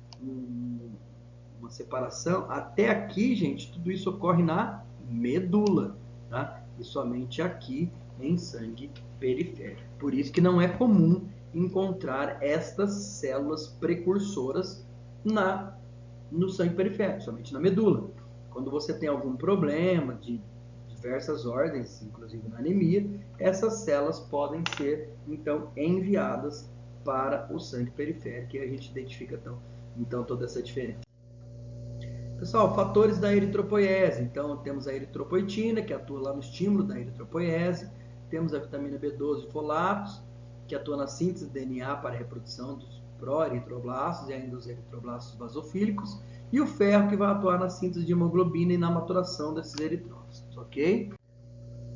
uma separação, até aqui, gente, tudo isso ocorre na medula, tá? E somente aqui em sangue periférico. Por isso que não é comum encontrar estas células precursoras no sangue periférico, somente na medula. Quando você tem algum problema de diversas ordens, inclusive na anemia, essas células podem ser, então, enviadas para o sangue periférico, e a gente identifica, então toda essa diferença. Pessoal, fatores da eritropoiese. Então, temos a eritropoetina, que atua lá no estímulo da eritropoiese. Temos a vitamina B12 e folatos, que atua na síntese do DNA para a reprodução dos proeritroblastos e ainda os eritroblastos basofílicos. E o ferro, que vai atuar na síntese de hemoglobina e na maturação desses eritrócitos, ok?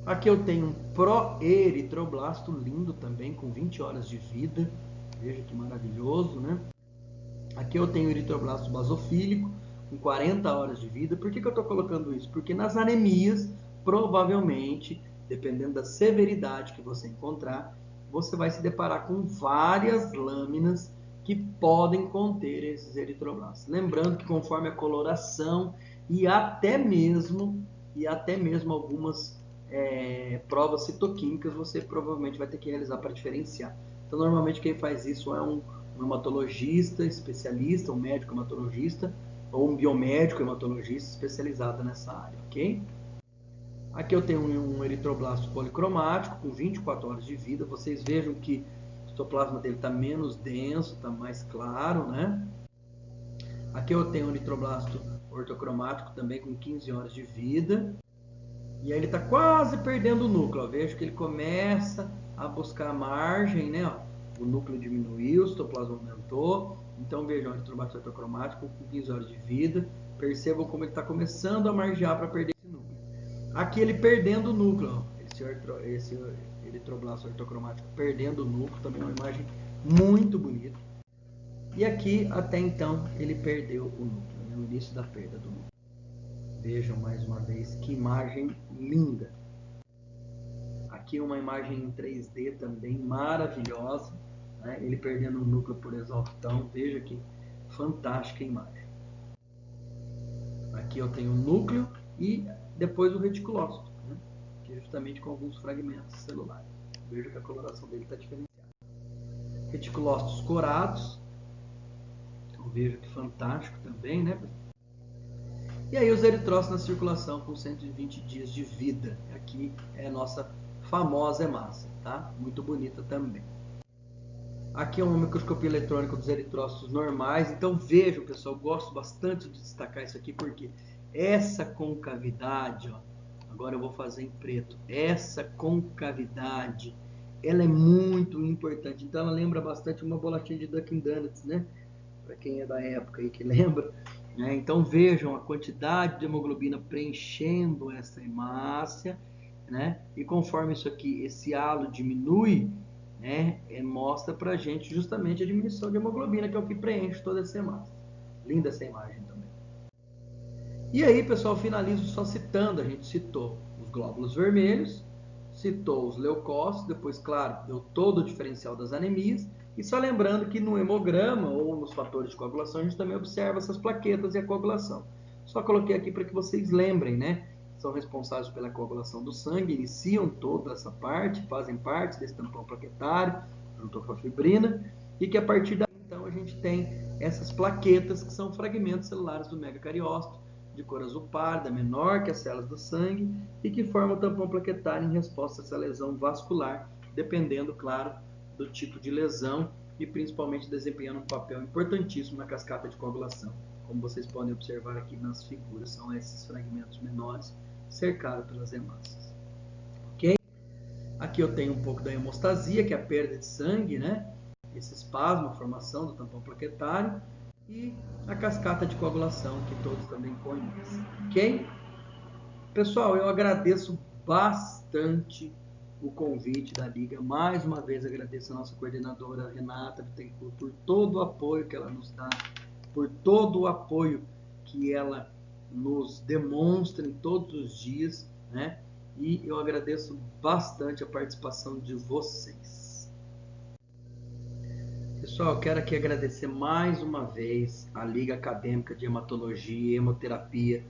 Aqui eu tenho um proeritroblasto lindo também, com 20 horas de vida. Veja que maravilhoso, né? Aqui eu tenho o eritroblasto basofílico, com 40 horas de vida. Por que eu estou colocando isso? Porque nas anemias, provavelmente, dependendo da severidade que você encontrar, você vai se deparar com várias lâminas que podem conter esses eritroblastos. Lembrando que conforme a coloração e até mesmo algumas provas citoquímicas, você provavelmente vai ter que realizar para diferenciar. Então, normalmente quem faz isso é um hematologista especialista, um médico hematologista, ou um biomédico hematologista especializado nessa área, ok? Aqui eu tenho um eritroblasto policromático com 24 horas de vida. Vocês vejam que o citoplasma dele está menos denso, está mais claro, né? Aqui eu tenho um eritroblasto ortocromático também com 15 horas de vida. E aí ele está quase perdendo o núcleo. Vejo que ele começa a buscar a margem, né? Ó, o núcleo diminuiu, o citoplasma aumentou. Então vejam o eritroblasto ortocromático com 15 horas de vida. Percebam como ele está começando a margear para perder esse núcleo. Aqui ele perdendo o núcleo. Esse eritroblasto ortocromático perdendo o núcleo. Também é uma imagem muito bonita. E aqui até então ele perdeu o núcleo, né? O início da perda do núcleo. Vejam mais uma vez que imagem linda. Aqui uma imagem em 3D também maravilhosa, né? Ele perdendo o núcleo por exaustão. Veja que fantástica imagem. Aqui eu tenho o núcleo e depois o reticulócito, né? Que é justamente com alguns fragmentos celulares. Veja que a coloração dele está diferenciada. Reticulócitos corados. Então veja que fantástico também, né? E aí os eritrócitos na circulação com 120 dias de vida. Aqui é a nossa famosa hemácia, tá? Muito bonita também. Aqui é uma microscopia eletrônica dos eritrócitos normais. Então vejam, pessoal, eu gosto bastante de destacar isso aqui porque essa concavidade, ó, agora eu vou fazer em preto, essa concavidade ela é muito importante. Então ela lembra bastante uma bolachinha de Dunkin' Donuts, né? Para quem é da época aí que lembra. Né? Então vejam a quantidade de hemoglobina preenchendo essa hemácia, né? E conforme isso aqui, esse halo diminui, né? Mostra pra gente justamente a diminuição de hemoglobina, que é o que preenche toda essa hemácia. Linda essa imagem também. E aí, pessoal, finalizo só citando, a gente citou os glóbulos vermelhos, citou os leucócitos, depois, claro, deu todo o diferencial das anemias, e só lembrando que no hemograma ou nos fatores de coagulação a gente também observa essas plaquetas e a coagulação. Só coloquei aqui para que vocês lembrem, né? São responsáveis pela coagulação do sangue, iniciam toda essa parte, fazem parte desse tampão plaquetário, junto com a fibrina, e que a partir daí, então, a gente tem essas plaquetas que são fragmentos celulares do megacariócito, de cor azul pálida, menor que as células do sangue, e que formam o tampão plaquetário em resposta a essa lesão vascular, dependendo, claro, do tipo de lesão e principalmente desempenhando um papel importantíssimo na cascata de coagulação. Como vocês podem observar aqui nas figuras, são esses fragmentos menores cercados pelas hemácias. Ok? Aqui eu tenho um pouco da hemostasia, que é a perda de sangue, né? Esse espasmo, a formação do tampão plaquetário, e a cascata de coagulação, que todos também conhecem. Ok? Pessoal, eu agradeço bastante o convite da Liga. Mais uma vez agradeço a nossa coordenadora Renata Bittencourt por todo o apoio que ela nos dá, por todo o apoio que ela nos demonstra em todos os dias, né? E eu agradeço bastante a participação de vocês. Pessoal, eu quero aqui agradecer mais uma vez a Liga Acadêmica de Hematologia e Hemoterapia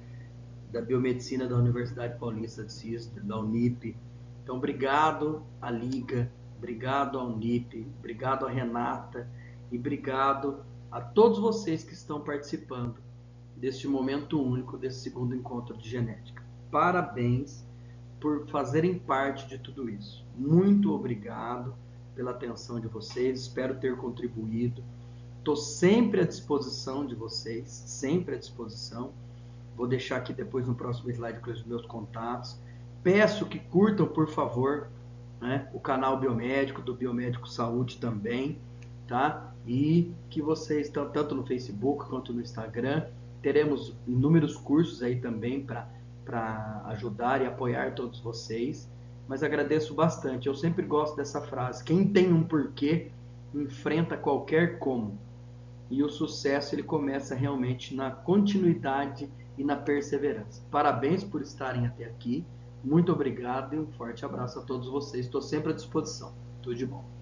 da Biomedicina da Universidade Paulista de Assis, da Unip. Então, obrigado à Liga, obrigado à Unip, obrigado à Renata e obrigado a todos vocês que estão participando deste momento único, desse segundo encontro de genética. Parabéns por fazerem parte de tudo isso. Muito obrigado pela atenção de vocês, espero ter contribuído. Estou sempre à disposição de vocês, sempre à disposição. Vou deixar aqui depois no próximo slide com os meus contatos. Peço que curtam, por favor, né, o canal Biomédico, do Biomédico Saúde também, tá? E que vocês, tanto no Facebook quanto no Instagram, teremos inúmeros cursos aí também para ajudar e apoiar todos vocês. Mas agradeço bastante. Eu sempre gosto dessa frase: quem tem um porquê enfrenta qualquer como. E o sucesso ele começa realmente na continuidade e na perseverança. Parabéns por estarem até aqui. Muito obrigado e um forte abraço a todos vocês. Estou sempre à disposição. Tudo de bom.